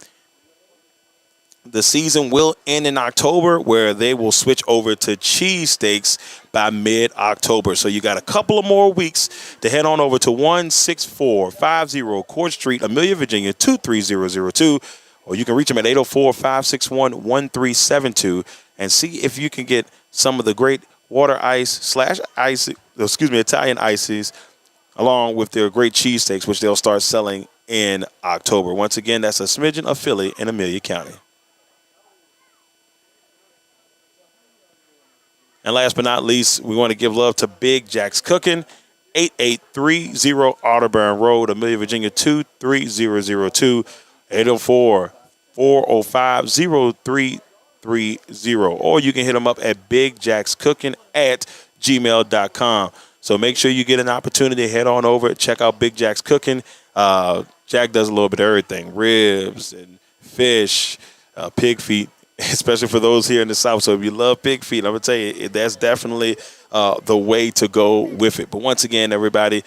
The season will end in October, where they will switch over to cheesesteaks by mid-October. So you got a couple of more weeks to head on over to 16450 Court Street, Amelia, Virginia 23002, or you can reach them at 804-561-1372 and see if you can get some of the great water ice slash ice, excuse me, Italian ices, along with their great cheesesteaks, which they'll start selling in October. Once again, that's a smidgen of Philly in Amelia County. And last but not least, we want to give love to Big Jack's Cooking, 8830 Otterburn Road, Amelia, Virginia 23002, 804-405-0330. Or you can hit them up at bigjackscooking at gmail.com. So make sure you get an opportunity to head on over, check out Big Jack's Cooking. Jack does a little bit of everything, ribs and fish, pig feet, especially for those here in the South. So if you love pig feet, I'm going to tell you, that's definitely the way to go with it. But once again, everybody,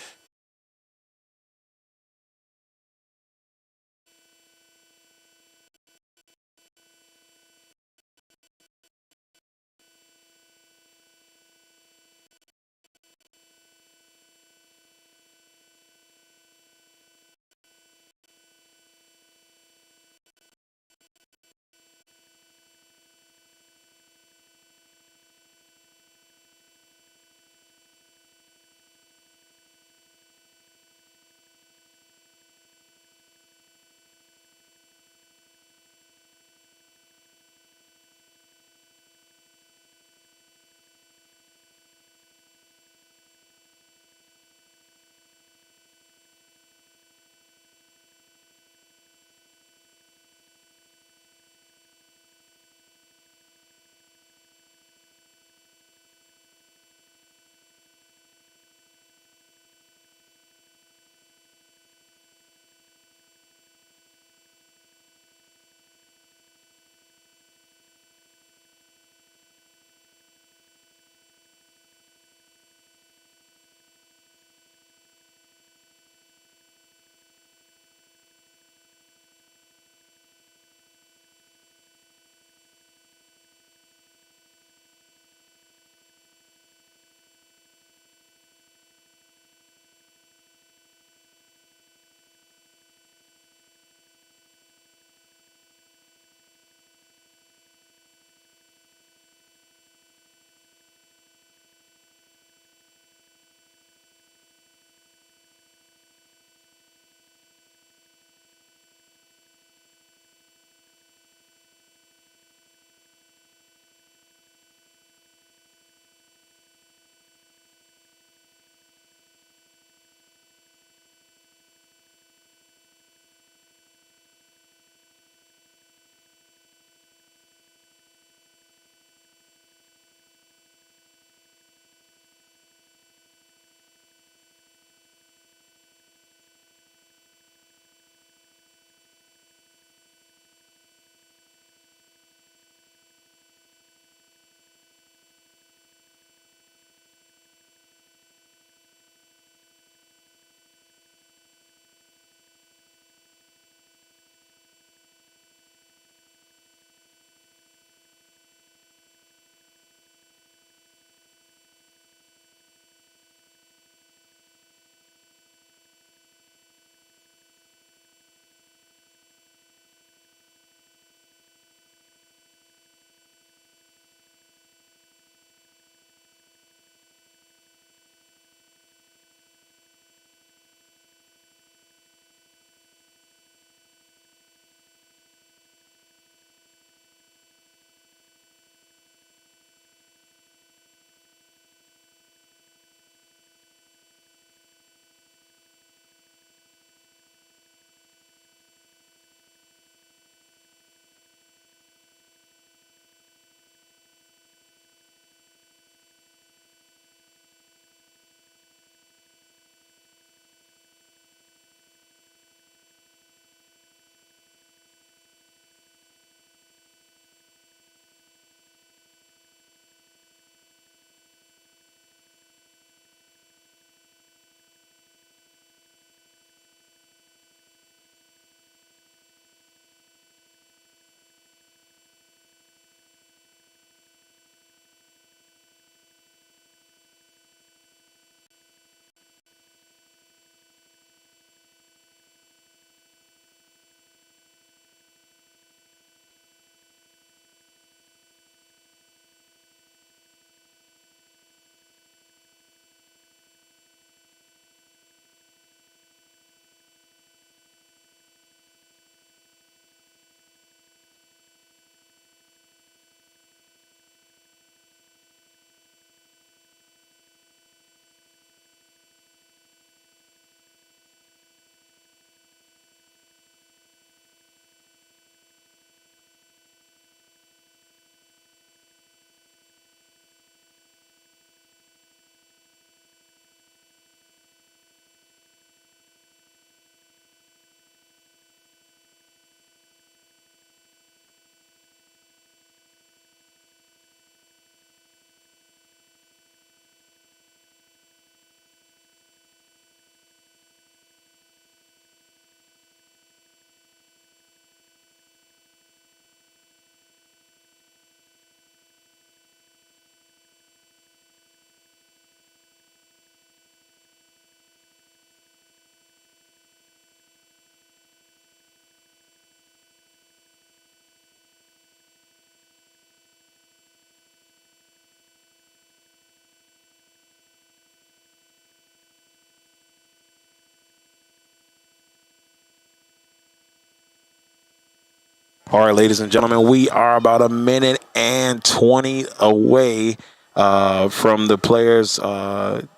All right, ladies and gentlemen, we are about a minute and 20 away from the players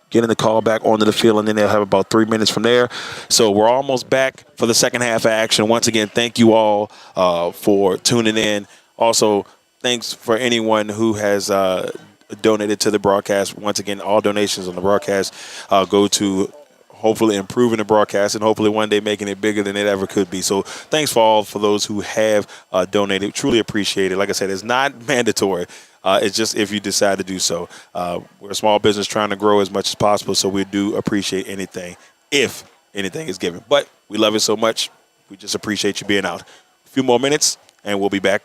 getting the call back onto the field, and then they'll have about 3 minutes from there. So we're almost back for the second half of action. Once again, thank you all for tuning in. Also, thanks for anyone who has donated to the broadcast. Once again, all donations on the broadcast go to hopefully improving the broadcast and hopefully one day making it bigger than it ever could be. So thanks for those who have donated. Truly appreciate it. Like I said, it's not mandatory. It's just if you decide to do so. We're a small business trying to grow as much as possible, so we do appreciate anything if anything is given. But we love it so much. We just appreciate you being out. A few more minutes, and we'll be back.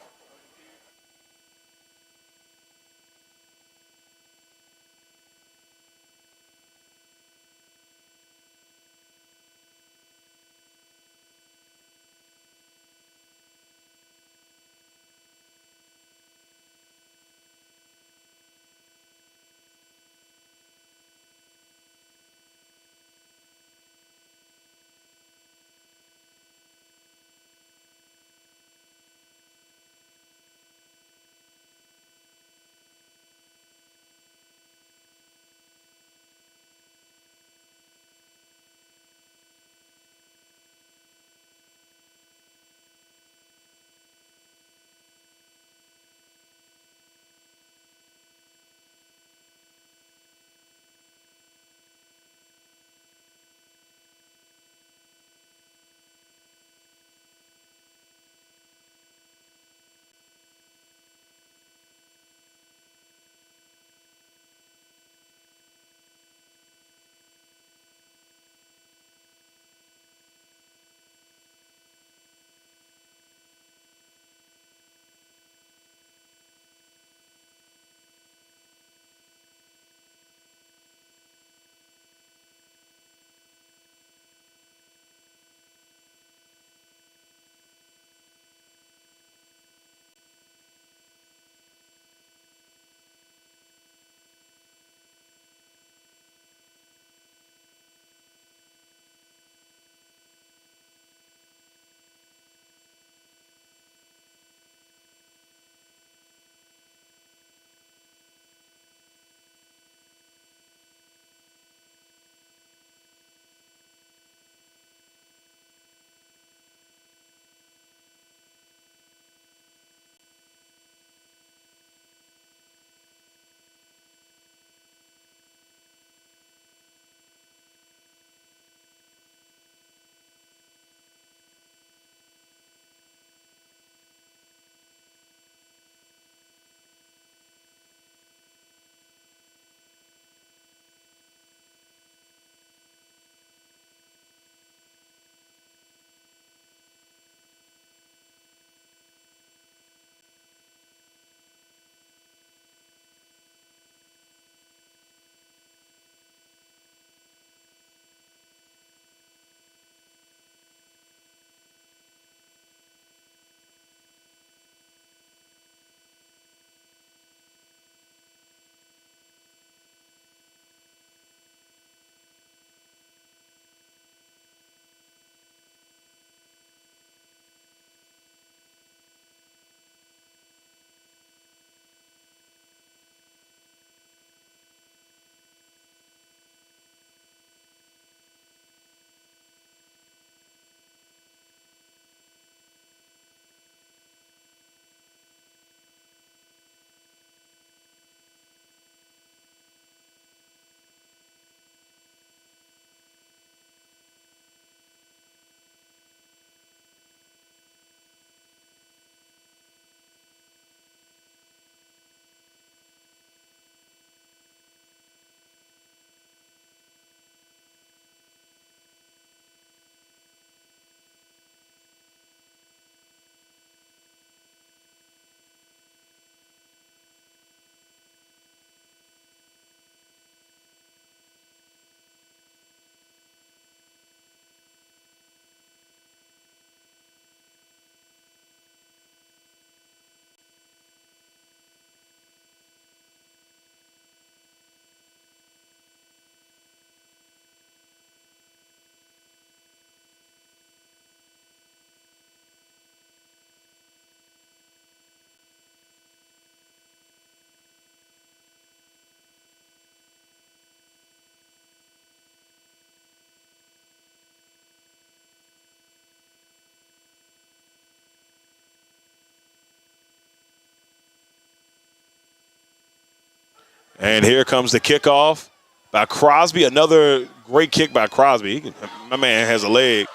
And here comes the kickoff by Crosby. Another great kick by Crosby. My man has a leg.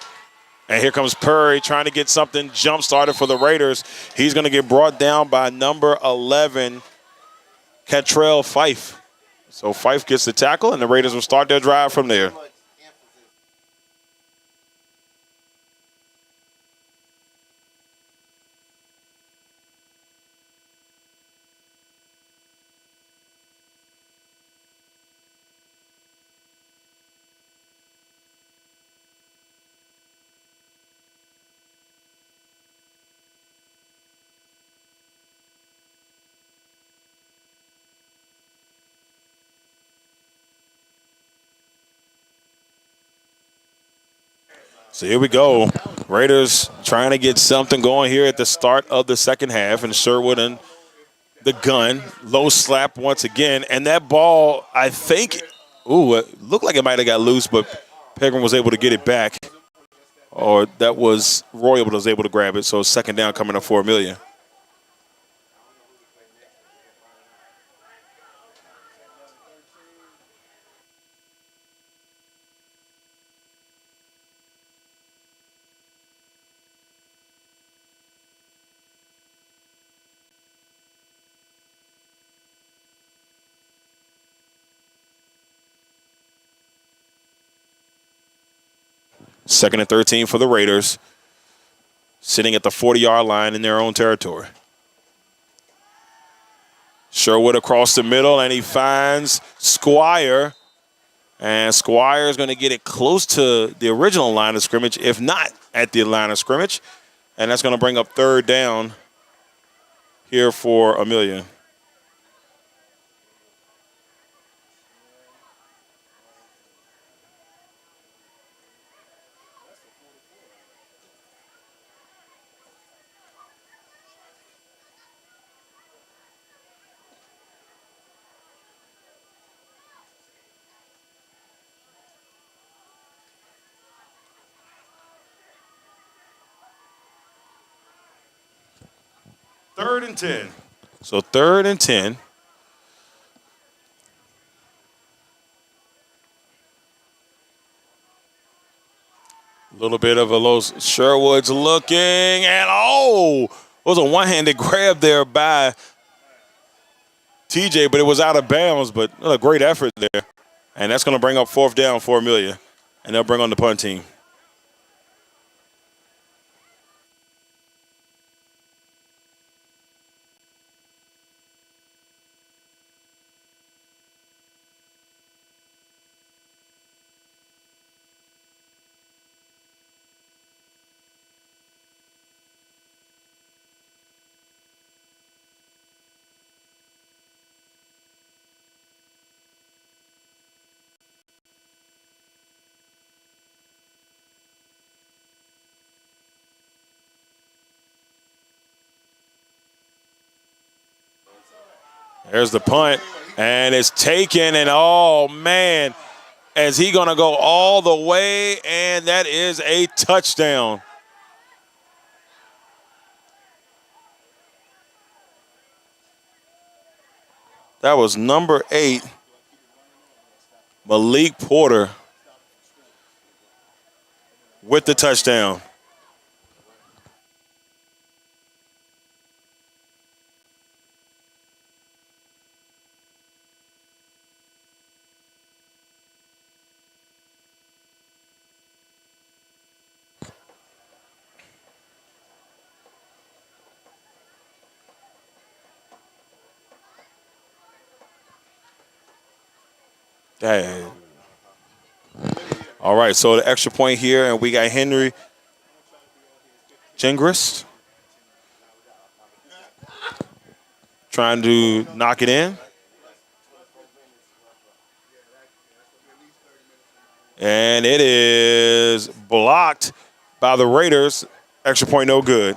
And here comes Purry trying to get something jump-started for the Raiders. He's going to get brought down by number 11, Catrell Fife. So Fife gets the tackle, and the Raiders will start their drive from there. So here we go. Raiders trying to get something going here at the start of the second half. And Sherwood and the gun. Low slap once again. And that ball, I think, it looked like it might have got loose, but Pegram was able to get it back. Or that was Royal was able to grab it. So second down coming up for Amelia. Second and 13 for the Raiders. Sitting at the 40-yard line in their own territory. Sherwood across the middle, and he finds Squire. And Squire is going to get it close to the original line of scrimmage, if not at the line of scrimmage. And that's going to bring up third down here for Amelia. Third and 10. So third and 10. A little bit of a low. Sherwood's looking, and it was a one-handed grab there by TJ, but it was out of bounds, but a great effort there. And that's going to bring up fourth down for Amelia, and they'll bring on the punt team. There's the punt, and it's taken, and oh, man, is he going to go all the way, and that is a touchdown. That was number 8, Malik Porter, with the touchdown. Dang. All right, so the extra point here, and we got Henry Gingras trying to knock it in. And it is blocked by the Raiders. Extra point, no good.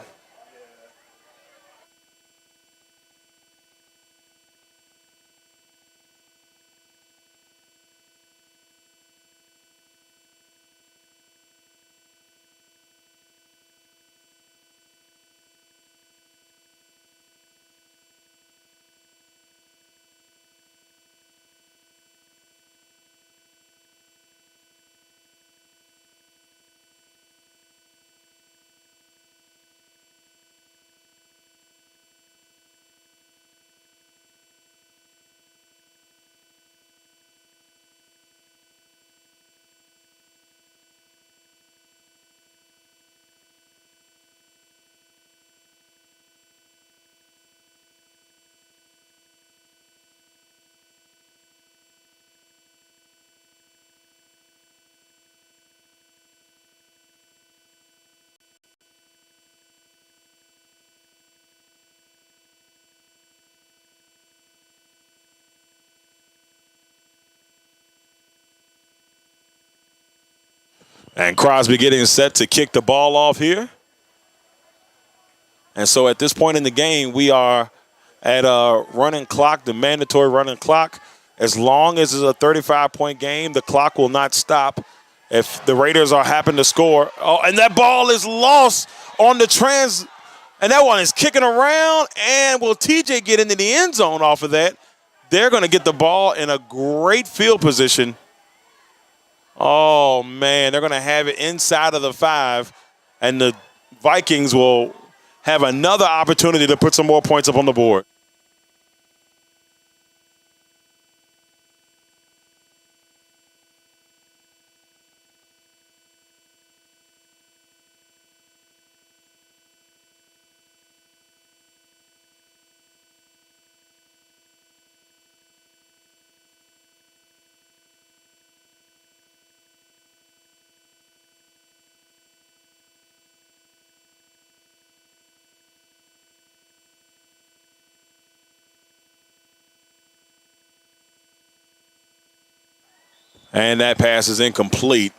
And Crosby getting set to kick the ball off here. And so at this point in the game, we are at a running clock, the mandatory running clock. As long as it's a 35-point game, the clock will not stop. If the Raiders are happen to score, oh, and that ball is lost on the and that one is kicking around. And will TJ get into the end zone off of that? They're going to get the ball in a great field position. Oh, man, they're going to have it inside of the 5, and the Vikings will have another opportunity to put some more points up on the board. And that pass is incomplete.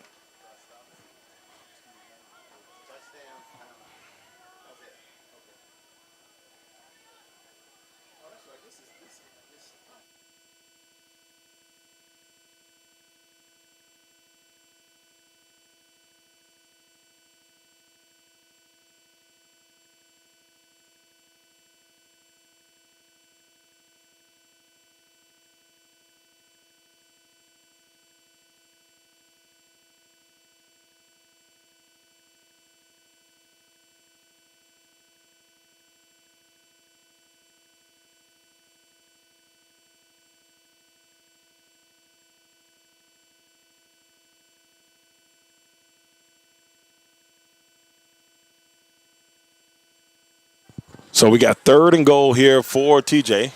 So we got 3rd and goal here for TJ.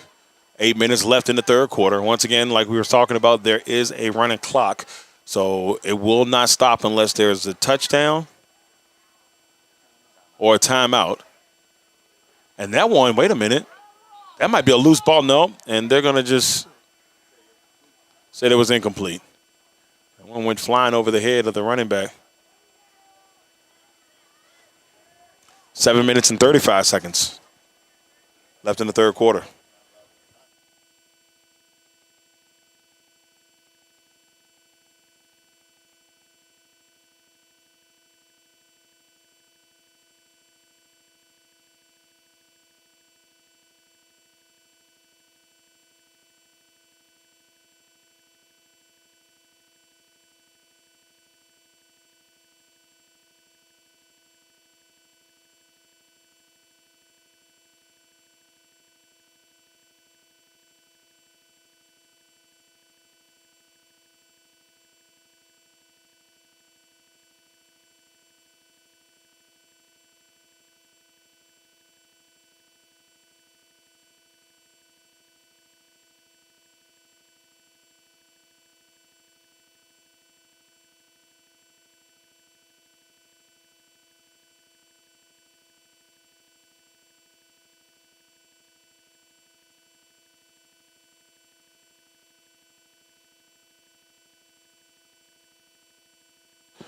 8 minutes left in the 3rd quarter. Once again, like we were talking about, there is a running clock. So it will not stop unless there's a touchdown or a timeout. And that one, wait a minute, that might be a loose ball. No, and they're going to just say it was incomplete. That one went flying over the head of the running back. 7 minutes and 35 seconds left in the 3rd quarter.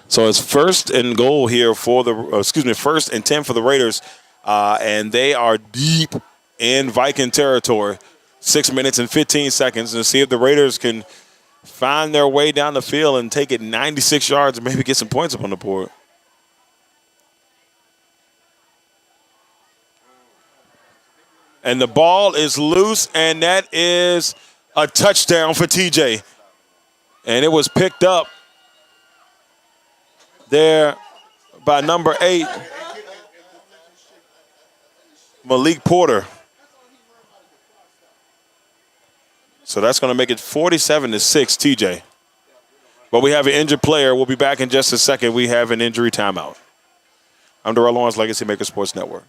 So it's 1st and goal here for the, 1st and 10 for the Raiders. And they are deep in Viking territory. 6 minutes and 15 seconds, and see if the Raiders can find their way down the field and take it 96 yards and maybe get some points up on the board. And the ball is loose, and that is a touchdown for TJ. And it was picked up there by number 8, Malik Porter. So that's going to make it 47-6, TJ. But we have an injured player. We'll be back in just a second. We have an injury timeout. I'm Darrell Owens, LegacyMaker Sports Network.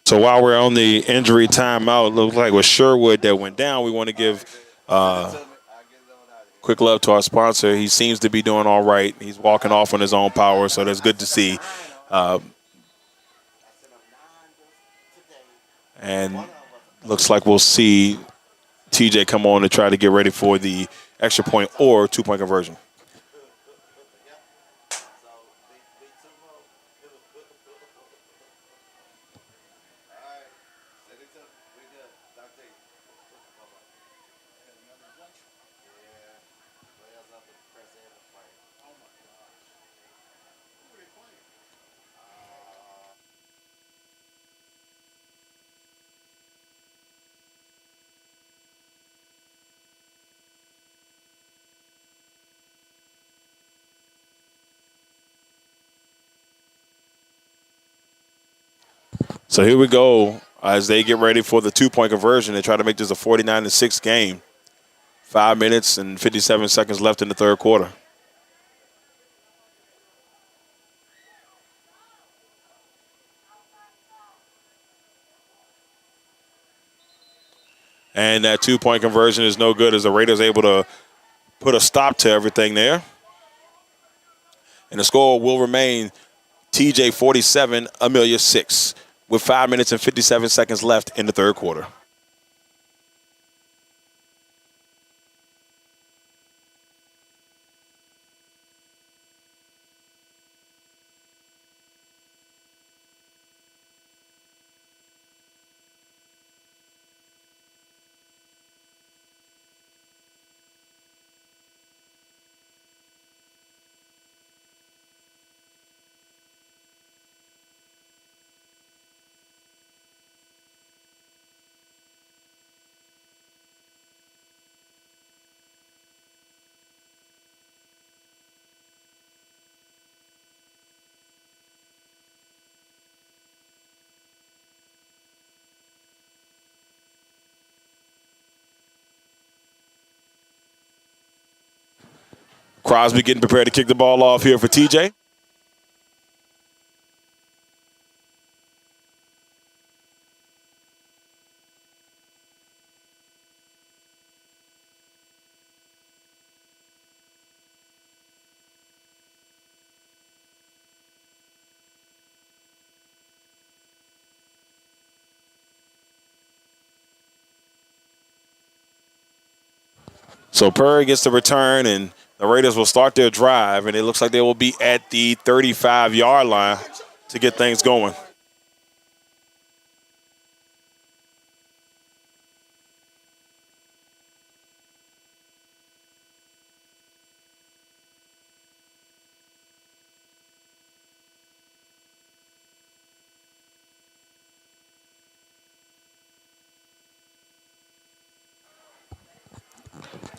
So while we're on the injury timeout, it looks like it was Sherwood that went down. We want to give quick love to our sponsor. He seems to be doing all right. He's walking off on his own power, so that's good to see. And looks like we'll see TJ come on to try to get ready for the extra point or two-point conversion. So here we go as they get ready for the two-point conversion. They try to make this a 49-6 game. 5 minutes and 57 seconds left in the third quarter. And that two-point conversion is no good as the Raiders able to put a stop to everything there. And the score will remain TJ 47, Amelia 6, with 5 minutes and 57 seconds left in the third quarter. Crosby getting prepared to kick the ball off here for TJ. So Perry gets the return, and the Raiders will start their drive, and it looks like they will be at the 35-yard line to get things going.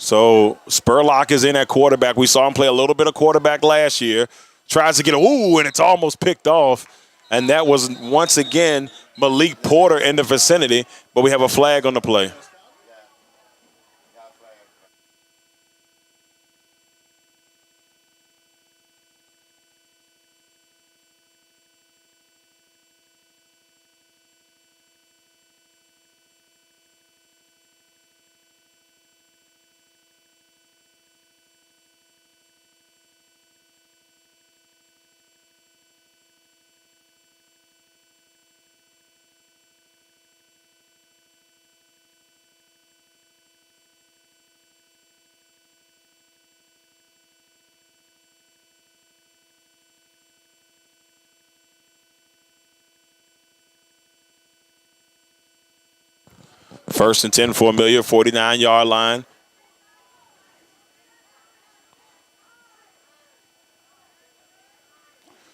So Spurlock is in at quarterback. We saw him play a little bit of quarterback last year. Tries to get and it's almost picked off. And that was, once again, Malik Porter in the vicinity, but we have a flag on the play. First and 10 for Amelia, 49-yard line.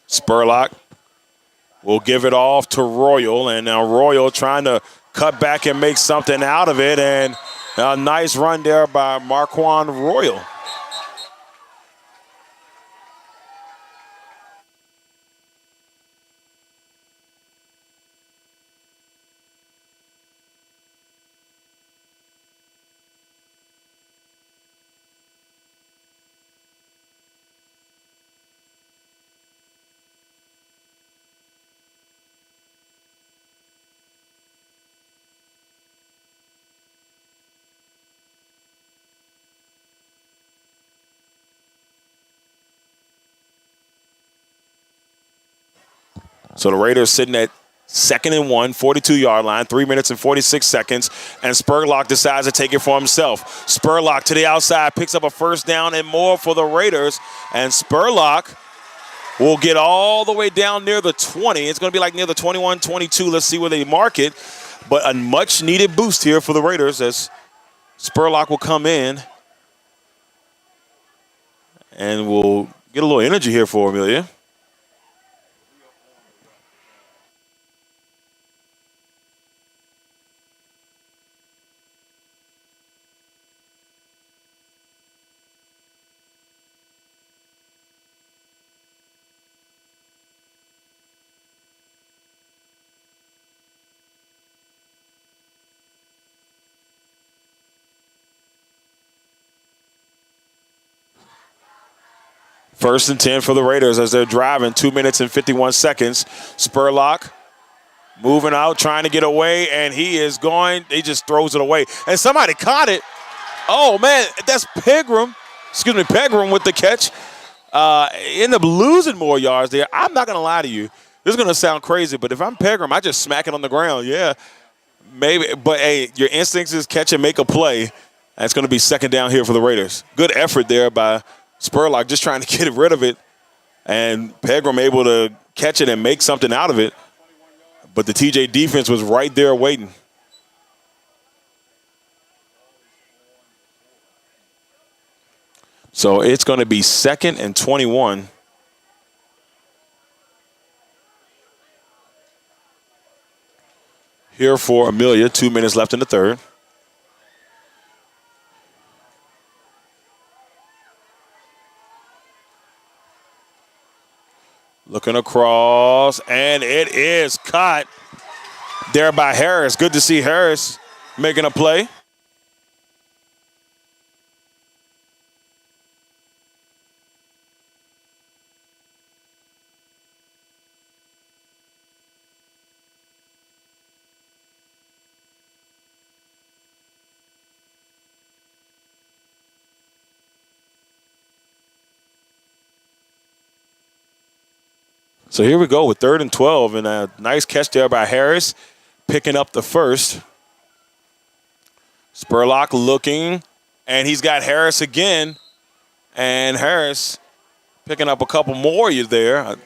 Spurlock will give it off to Royal, and now Royal trying to cut back and make something out of it, and a nice run there by Marquand Royal. So the Raiders sitting at 2nd and 1, 42-yard line, 3 minutes and 46 seconds, and Spurlock decides to take it for himself. Spurlock to the outside, picks up a first down and more for the Raiders, and Spurlock will get all the way down near the 20. It's going to be like near the 21, 22. Let's see where they mark it. But a much-needed boost here for the Raiders as Spurlock will come in and we'll get a little energy here for Amelia. First and 10 for the Raiders as they're driving, 2 minutes and 51 seconds. Spurlock moving out, trying to get away, and he just throws it away. And somebody caught it. Oh, man, that's Pegram. Excuse me, Pegram with the catch. End up losing more yards there. I'm not going to lie to you. This is going to sound crazy, but if I'm Pegram, I just smack it on the ground. Yeah, maybe. But, hey, your instincts is catch and make a play. That's going to be second down here for the Raiders. Good effort there by Spurlock, just trying to get rid of it. And Pegram able to catch it and make something out of it. But the TJ defense was right there waiting. So it's going to be 2nd and 21. Here for Amelia, 2 minutes left in the third. Looking across, and it is caught there by Harris. Good to see Harris making a play. So here we go with 3rd and 12, and a nice catch there by Harris, picking up the first. Spurlock looking, and he's got Harris again, and Harris picking up a couple more there.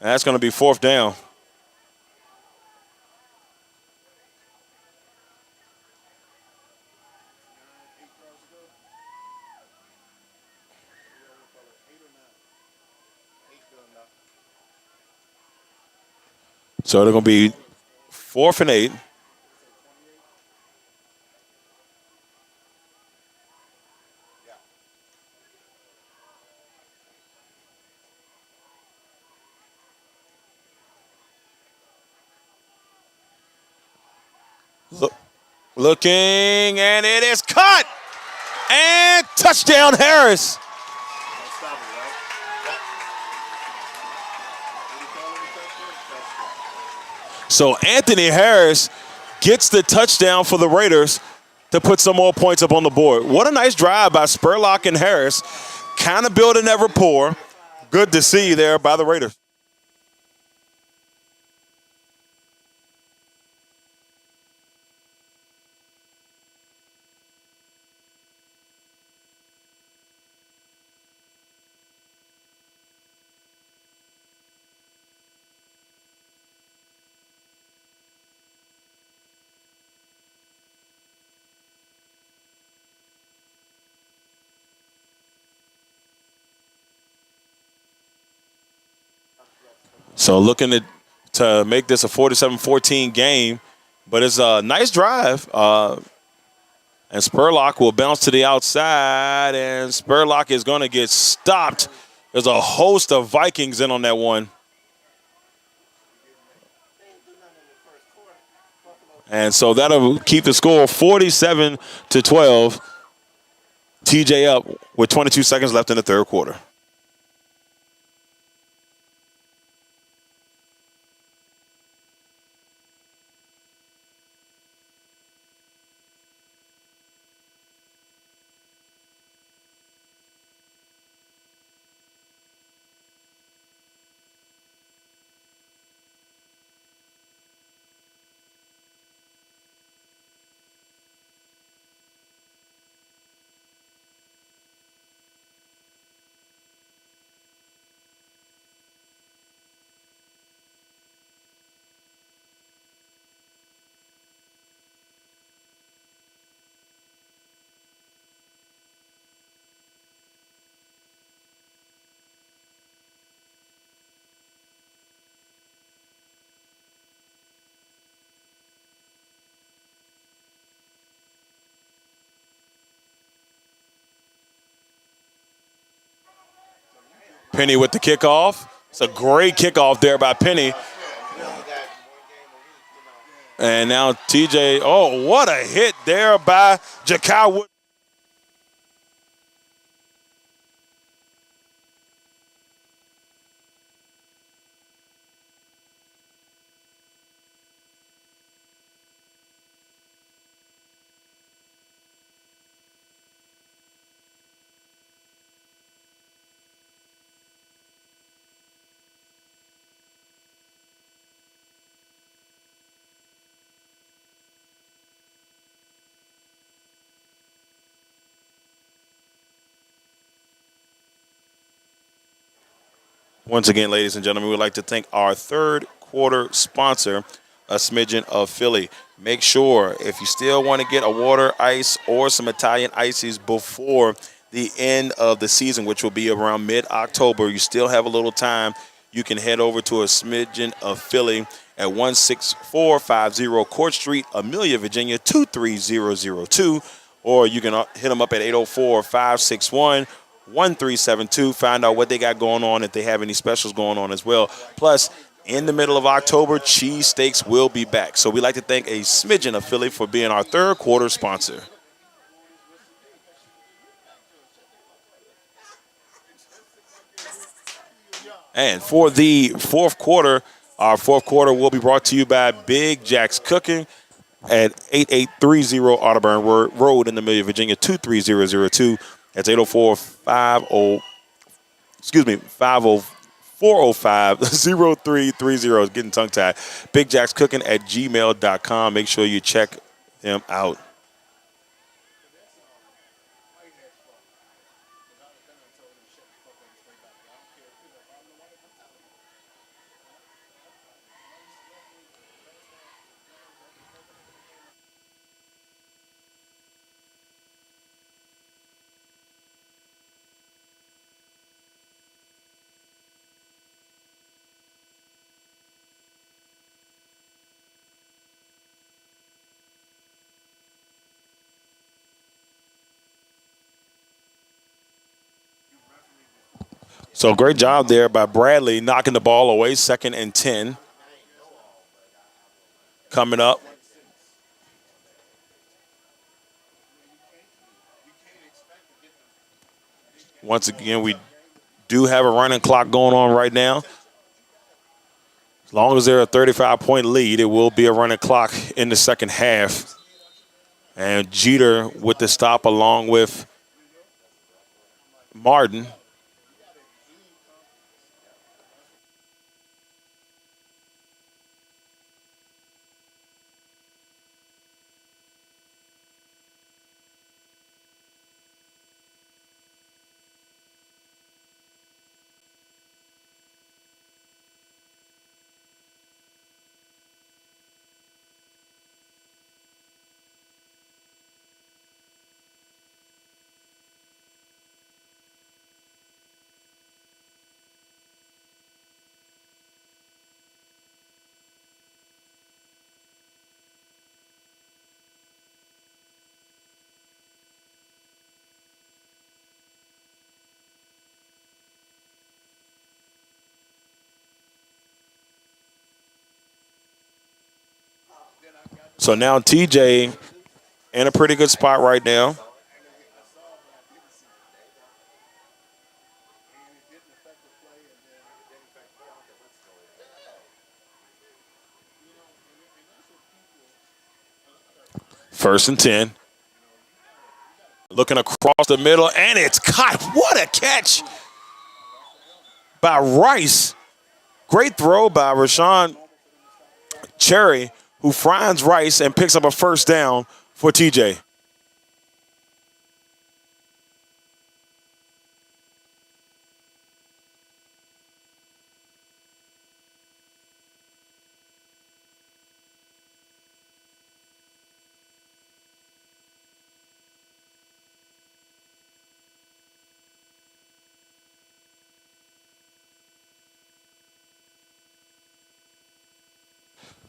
That's going to be 4th down. So they're going to be 4th and 8. Looking, and it is cut. And touchdown, Harris. So Anthony Harris gets the touchdown for the Raiders to put some more points up on the board. What a nice drive by Spurlock and Harris, kind of building that rapport. Good to see there by the Raiders. So looking to make this a 47-14 game, but it's a nice drive. And Spurlock will bounce to the outside, and Spurlock is going to get stopped. There's a host of Vikings in on that one. And so that'll keep the score 47-12. TJ up with 22 seconds left in the third quarter. Penny with the kickoff. It's a great kickoff there by Penny. And now TJ, oh, what a hit there by Jakai Wood. Once again, ladies and gentlemen, we'd like to thank our third quarter sponsor, a smidgen of Philly. Make sure if you still want to get a water ice or some Italian ices before the end of the season, which will be around mid-October, you still have a little time. You can head over to a smidgen of Philly at 16450 Court Street, Amelia, Virginia, 23002. Or you can hit them up at 804-561-1372. Find out what they got going on, if they have any specials going on as well. Plus, in the middle of October, cheesesteaks will be back. So we'd like to thank a smidgen of Philly for being our third quarter sponsor. And for the fourth quarter, our fourth quarter will be brought to you by Big Jack's Cooking at 8830 Audubon Road in Amelia, Virginia, 23002. That's 804-50, excuse me, 405-0330. It's getting tongue-tied. Big Jack's Cooking at gmail.com. Make sure you check them out. So great job there by Bradley knocking the ball away. 2nd and 10 coming up. Once again, we do have a running clock going on right now. As long as they're a 35-point lead, it will be a running clock in the second half. And Jeter with the stop along with Martin. So now TJ in a pretty good spot right now. First and 10. Looking across the middle, and it's caught. What a catch by Rice. Great throw by Rashawn Cherry, who finds Rice and picks up a first down for TJ.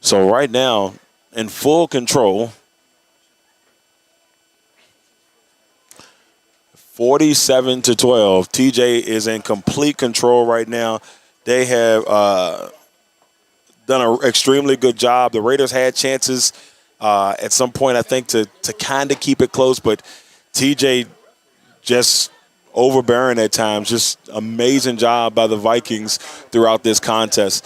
So right now, in full control, 47-12. TJ is in complete control right now. They have done an extremely good job. The Raiders had chances at some point, I think, to kind of keep it close, but TJ just overbearing at times. Just amazing job by the Vikings throughout this contest.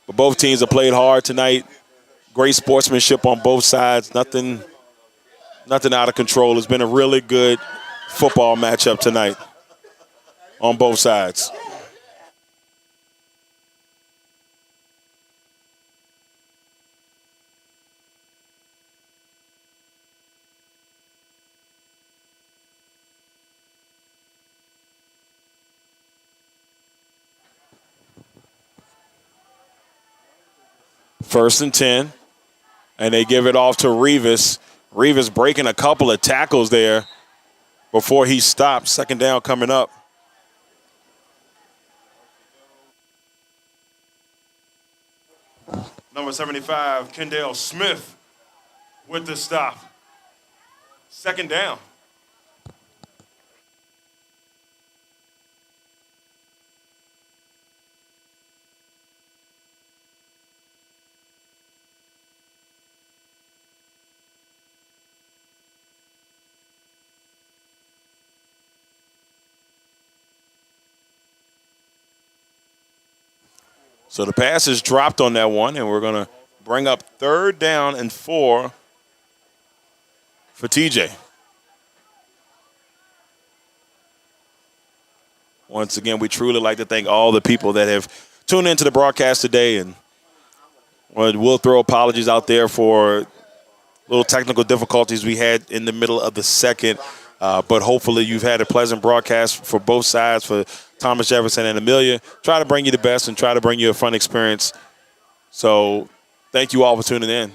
But both teams have played hard tonight. Great sportsmanship on both sides. Nothing out of control. It's been a really good football matchup tonight on both sides. First and 10, and they give it off to Revis. Revis breaking a couple of tackles there before he stopped. Second down coming up. Number 75, Kendall Smith with the stop. Second down. So the pass is dropped on that one, and we're going to bring up third down and 4 for TJ. Once again, we truly like to thank all the people that have tuned into the broadcast today, and we'll throw apologies out there for little technical difficulties we had in the middle of the second. But hopefully you've had a pleasant broadcast for both sides, for Thomas Jefferson and Amelia. Try to bring you the best and try to bring you a fun experience. So thank you all for tuning in.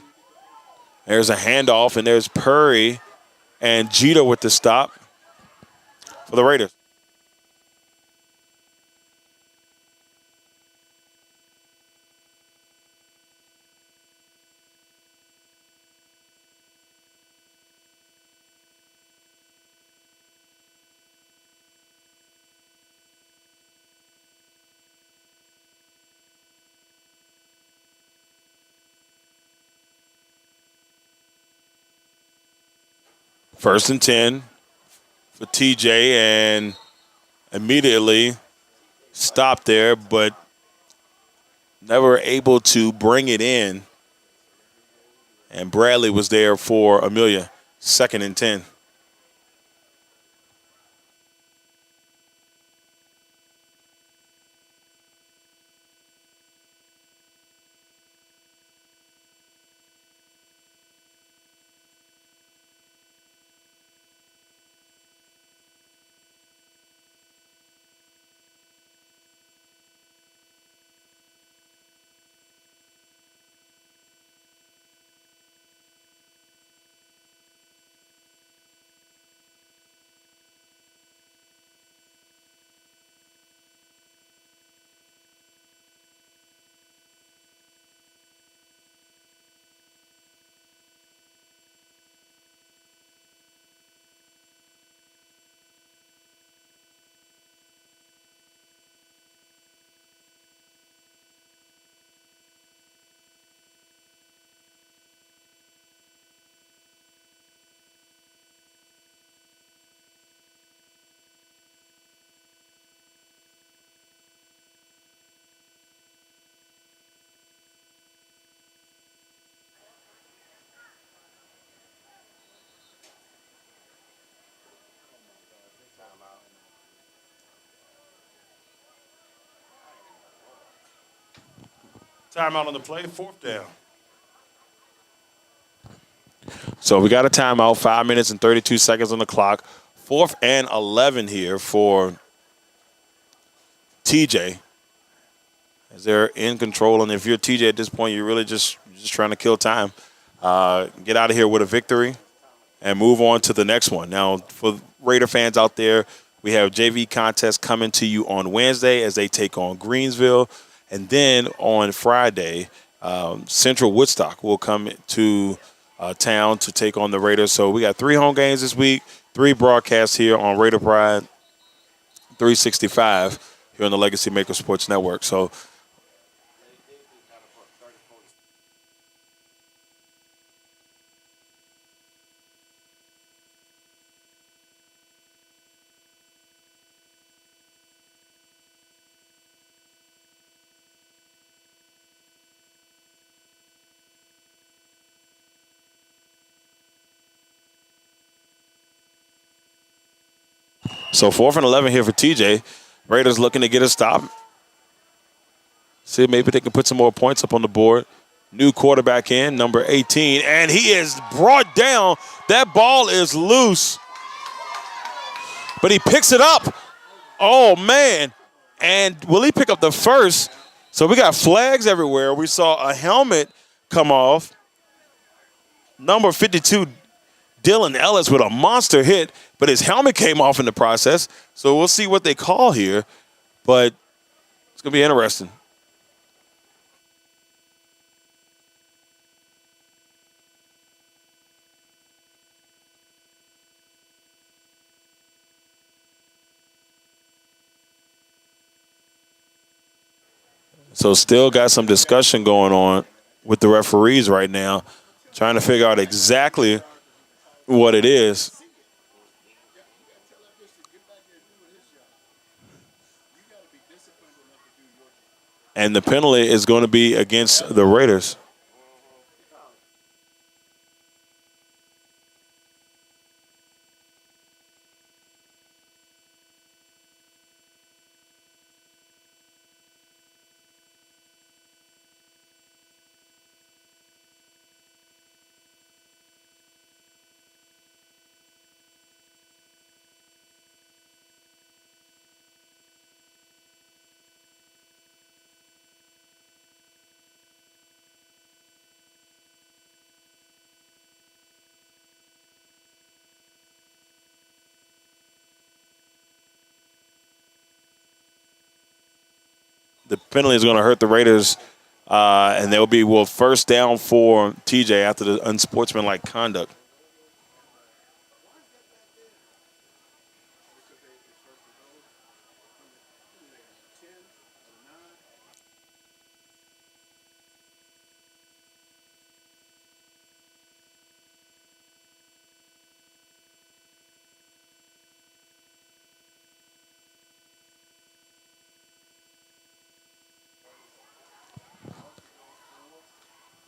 There's a handoff, and there's Purry and Jeter with the stop for the Raiders. First and 10 for TJ, and immediately stopped there, but never able to bring it in. And Bradley was there for Amelia. Second and 10. Timeout on the play, fourth down. So we got a timeout, 5 minutes and 32 seconds on the clock. 4th and 11 here for TJ, as they're in control. And if you're TJ at this point, you're really just trying to kill time. Get out of here with a victory and move on to the next one. Now, for Raider fans out there, we have JV contest coming to you on Wednesday as they take on Greensville. And then on Friday, Central Woodstock will come to town to take on the Raiders. So we got 3 home games this week, 3 broadcasts here on Raider Pride 365 here on the Legacy Maker Sports Network. So So 4th and 11 here for TJ. Raiders looking to get a stop. See, maybe they can put some more points up on the board. New quarterback in, number 18, and he is brought down. That ball is loose, but he picks it up. Oh, man. And will he pick up the first? So we got flags everywhere. We saw a helmet come off. Number 52, Dylan Ellis with a monster hit, but his helmet came off in the process. So we'll see what they call here, but it's going to be interesting. So still got some discussion going on with the referees right now, trying to figure out exactly what it is. And the penalty is going to be against the Raiders. The penalty is going to hurt the Raiders, and they'll be, well, first down for TJ after the unsportsmanlike conduct.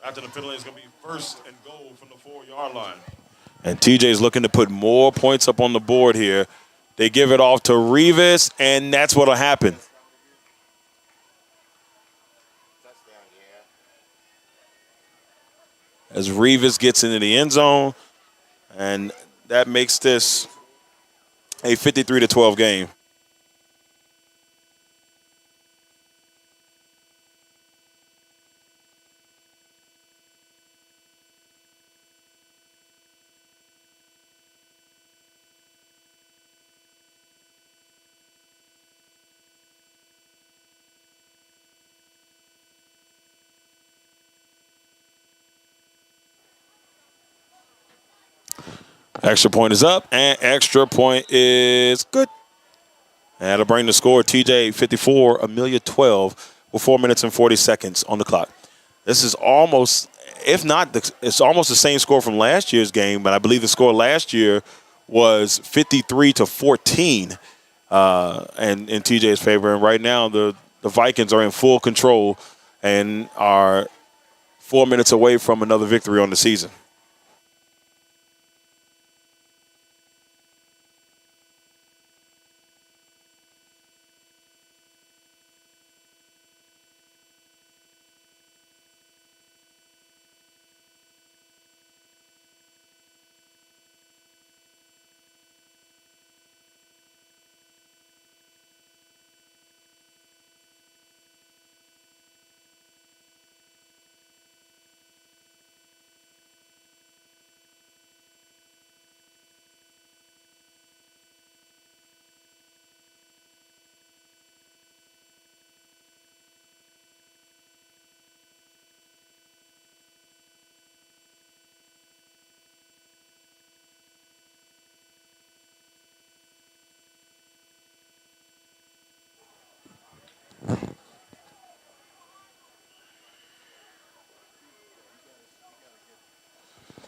After the penalty, it's going to be first and goal from the 4-yard line. And TJ's looking to put more points up on the board here. They give it off to Revis, and that's what'll happen. As Revis gets into the end zone, and that makes this a 53-12 game. Extra point is up, and extra point is good. And that'll bring the score TJ 54, Amelia 12, with 4 minutes and 40 seconds on the clock. This is almost, if not, it's almost the same score from last year's game, but I believe the score last year was 53-14 and in TJ's favor. And right now, the Vikings are in full control and are 4 minutes away from another victory on the season.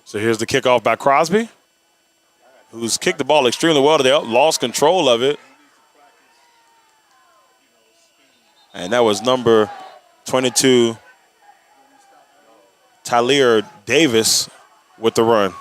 So here's the kickoff by Crosby, who's kicked the ball extremely well. They lost control of it. And that was number 22, Tyler Davis, with the run.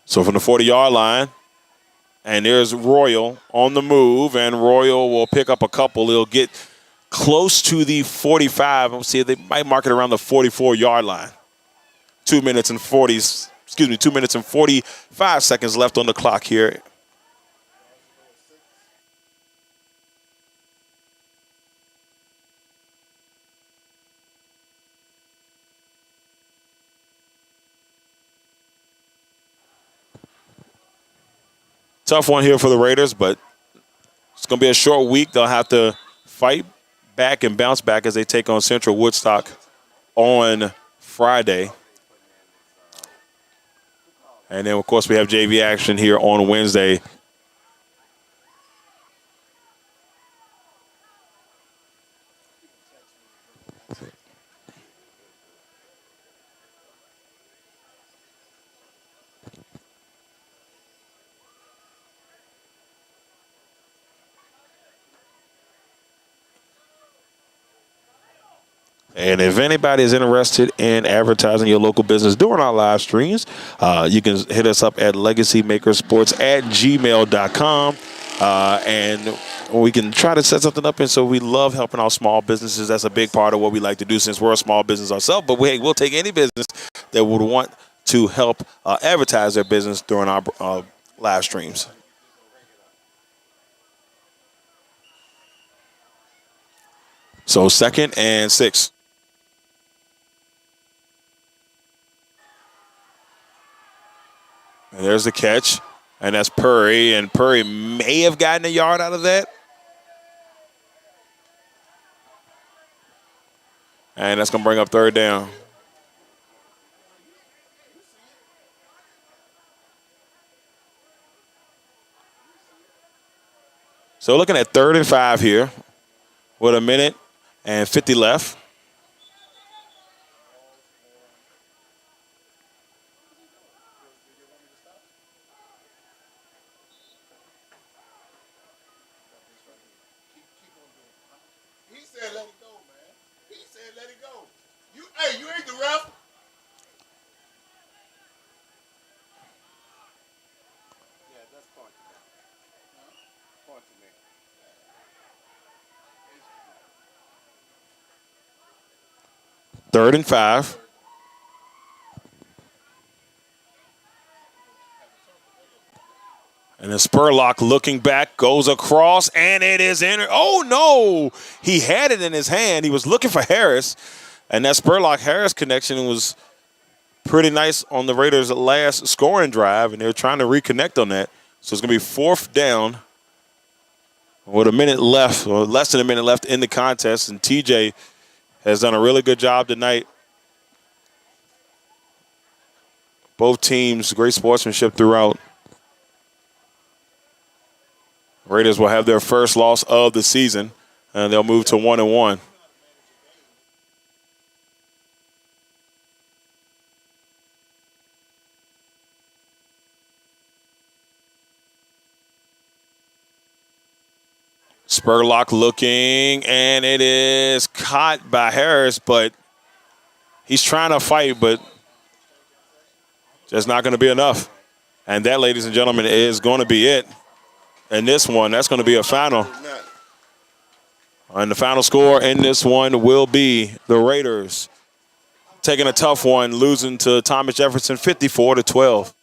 So from the 40-yard line, and there's Royal on the move, and Royal will pick up a couple. He'll get close to the 45. We'll see if they might mark it around the 44-yard line. 2 minutes and 2 minutes and 45 seconds left on the clock here. Tough one here for the Raiders, but it's going to be a short week. They'll have to fight back and bounce back as they take on Central Woodstock on Friday. And then, of course, we have JV action here on Wednesday. And if anybody is interested in advertising your local business during our live streams, you can hit us up at LegacyMakersports@gmail.com. And we can try to set something up. And so we love helping our small businesses. That's a big part of what we like to do since we're a small business ourselves. But we'll take any business that would want to help advertise their business during our live streams. So 2nd and 6. And there's the catch, and that's Purry, and Purry may have gotten a yard out of that. And that's going to bring up 3rd down. So looking at 3rd and 5 here with 1 minute and 50 left. Hey, you ain't the ref. Yeah, that's point to me. Point to me. 3rd and 5. And then Spurlock looking back, goes across, and it is in. Oh, no. He had it in his hand. He was looking for Harris. And that Spurlock-Harris connection was pretty nice on the Raiders' last scoring drive, and they were trying to reconnect on that. So it's going to be 4th down with 1 minute left, or less than 1 minute left in the contest. And TJ has done a really good job tonight. Both teams, great sportsmanship throughout. Raiders will have their first loss of the season, and they'll move to 1-1. Spurlock looking, and it is caught by Harris, but he's trying to fight, but just not going to be enough. And that, ladies and gentlemen, is going to be it. And this one, that's going to be a final. And the final score in this one will be the Raiders taking a tough one, losing to Thomas Jefferson 54-12.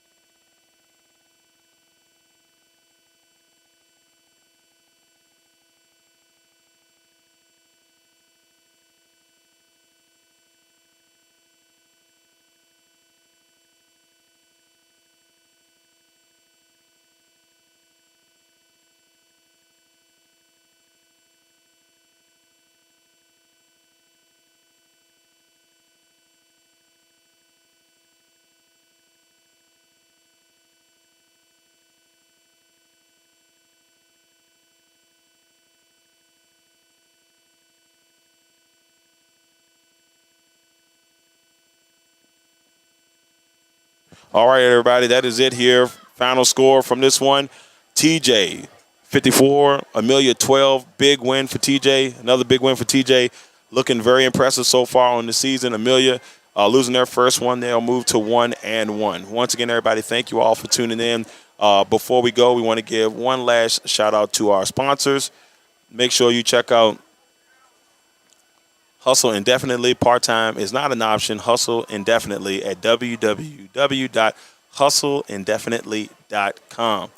All right, everybody, that is it here. Final score from this one, TJ 54, Amelia 12. Big win for TJ. Another big win for TJ. Looking very impressive so far on the season. Amelia losing their first one. They'll move to 1-1. Once again, everybody, thank you all for tuning in. Before we go, we want to give one last shout out to our sponsors. Make sure you check out Hustle Indefinitely. Part-time is not an option. Hustle Indefinitely at www.hustleindefinitely.com.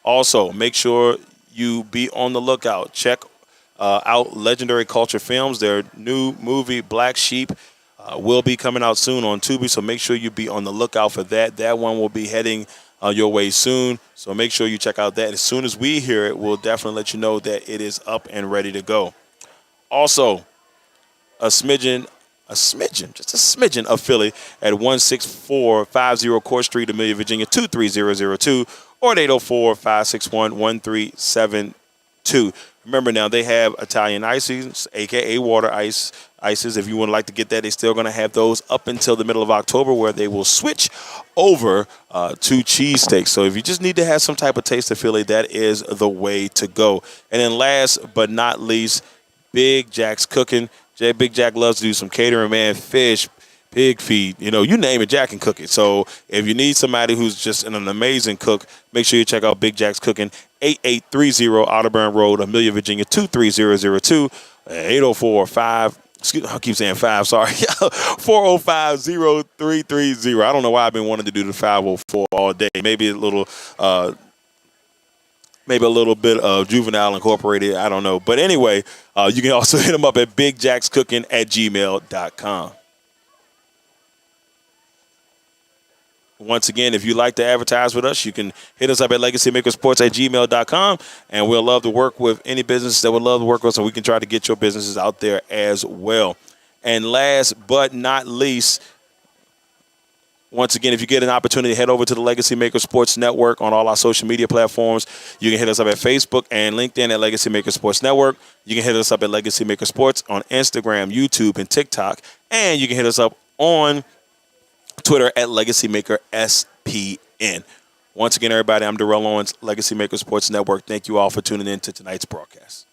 Also, make sure you be on the lookout. Check out Legendary Culture Films. Their new movie, Black Sheep, will be coming out soon on Tubi, so make sure you be on the lookout for that. That one will be heading your way soon, so make sure you check out that. As soon as we hear it, we'll definitely let you know that it is up and ready to go. Also, just a smidgen of Philly at 16450 Court Street, Amelia, Virginia, 23002, or at 804-561-1372. Remember now, they have Italian ices, a.k.a. water ices. If you would like to get that, they're still going to have those up until the middle of October, where they will switch over to cheesesteaks. So if you just need to have some type of taste of Philly, that is the way to go. And then last but not least, Big Jack's Cooking. Big Jack loves to do some catering, man. Fish, pig feet, you name it, Jack can cook it. So if you need somebody who's just an amazing cook, make sure you check out Big Jack's Cooking, 8830 Otterburn Road, Amelia, Virginia, 23002, 804-5. Excuse me, I keep saying 5, sorry. 405-0330. I don't know why I've been wanting to do the 504 all day. Maybe a little bit of Juvenile Incorporated. I don't know. But anyway, you can also hit them up at bigjackscooking@gmail.com. Once again, if you'd like to advertise with us, you can hit us up at LegacyMakerSports@gmail.com, and we'll love to work with any business that would love to work with us, so we can try to get your businesses out there as well. And last but not least, once again, if you get an opportunity, head over to the Legacy Maker Sports Network on all our social media platforms. You can hit us up at Facebook and LinkedIn at Legacy Maker Sports Network. You can hit us up at Legacy Maker Sports on Instagram, YouTube, and TikTok. And you can hit us up on Twitter at Legacy Maker SPN. Once again, everybody, I'm Darrell Owens, Legacy Maker Sports Network. Thank you all for tuning in to tonight's broadcast.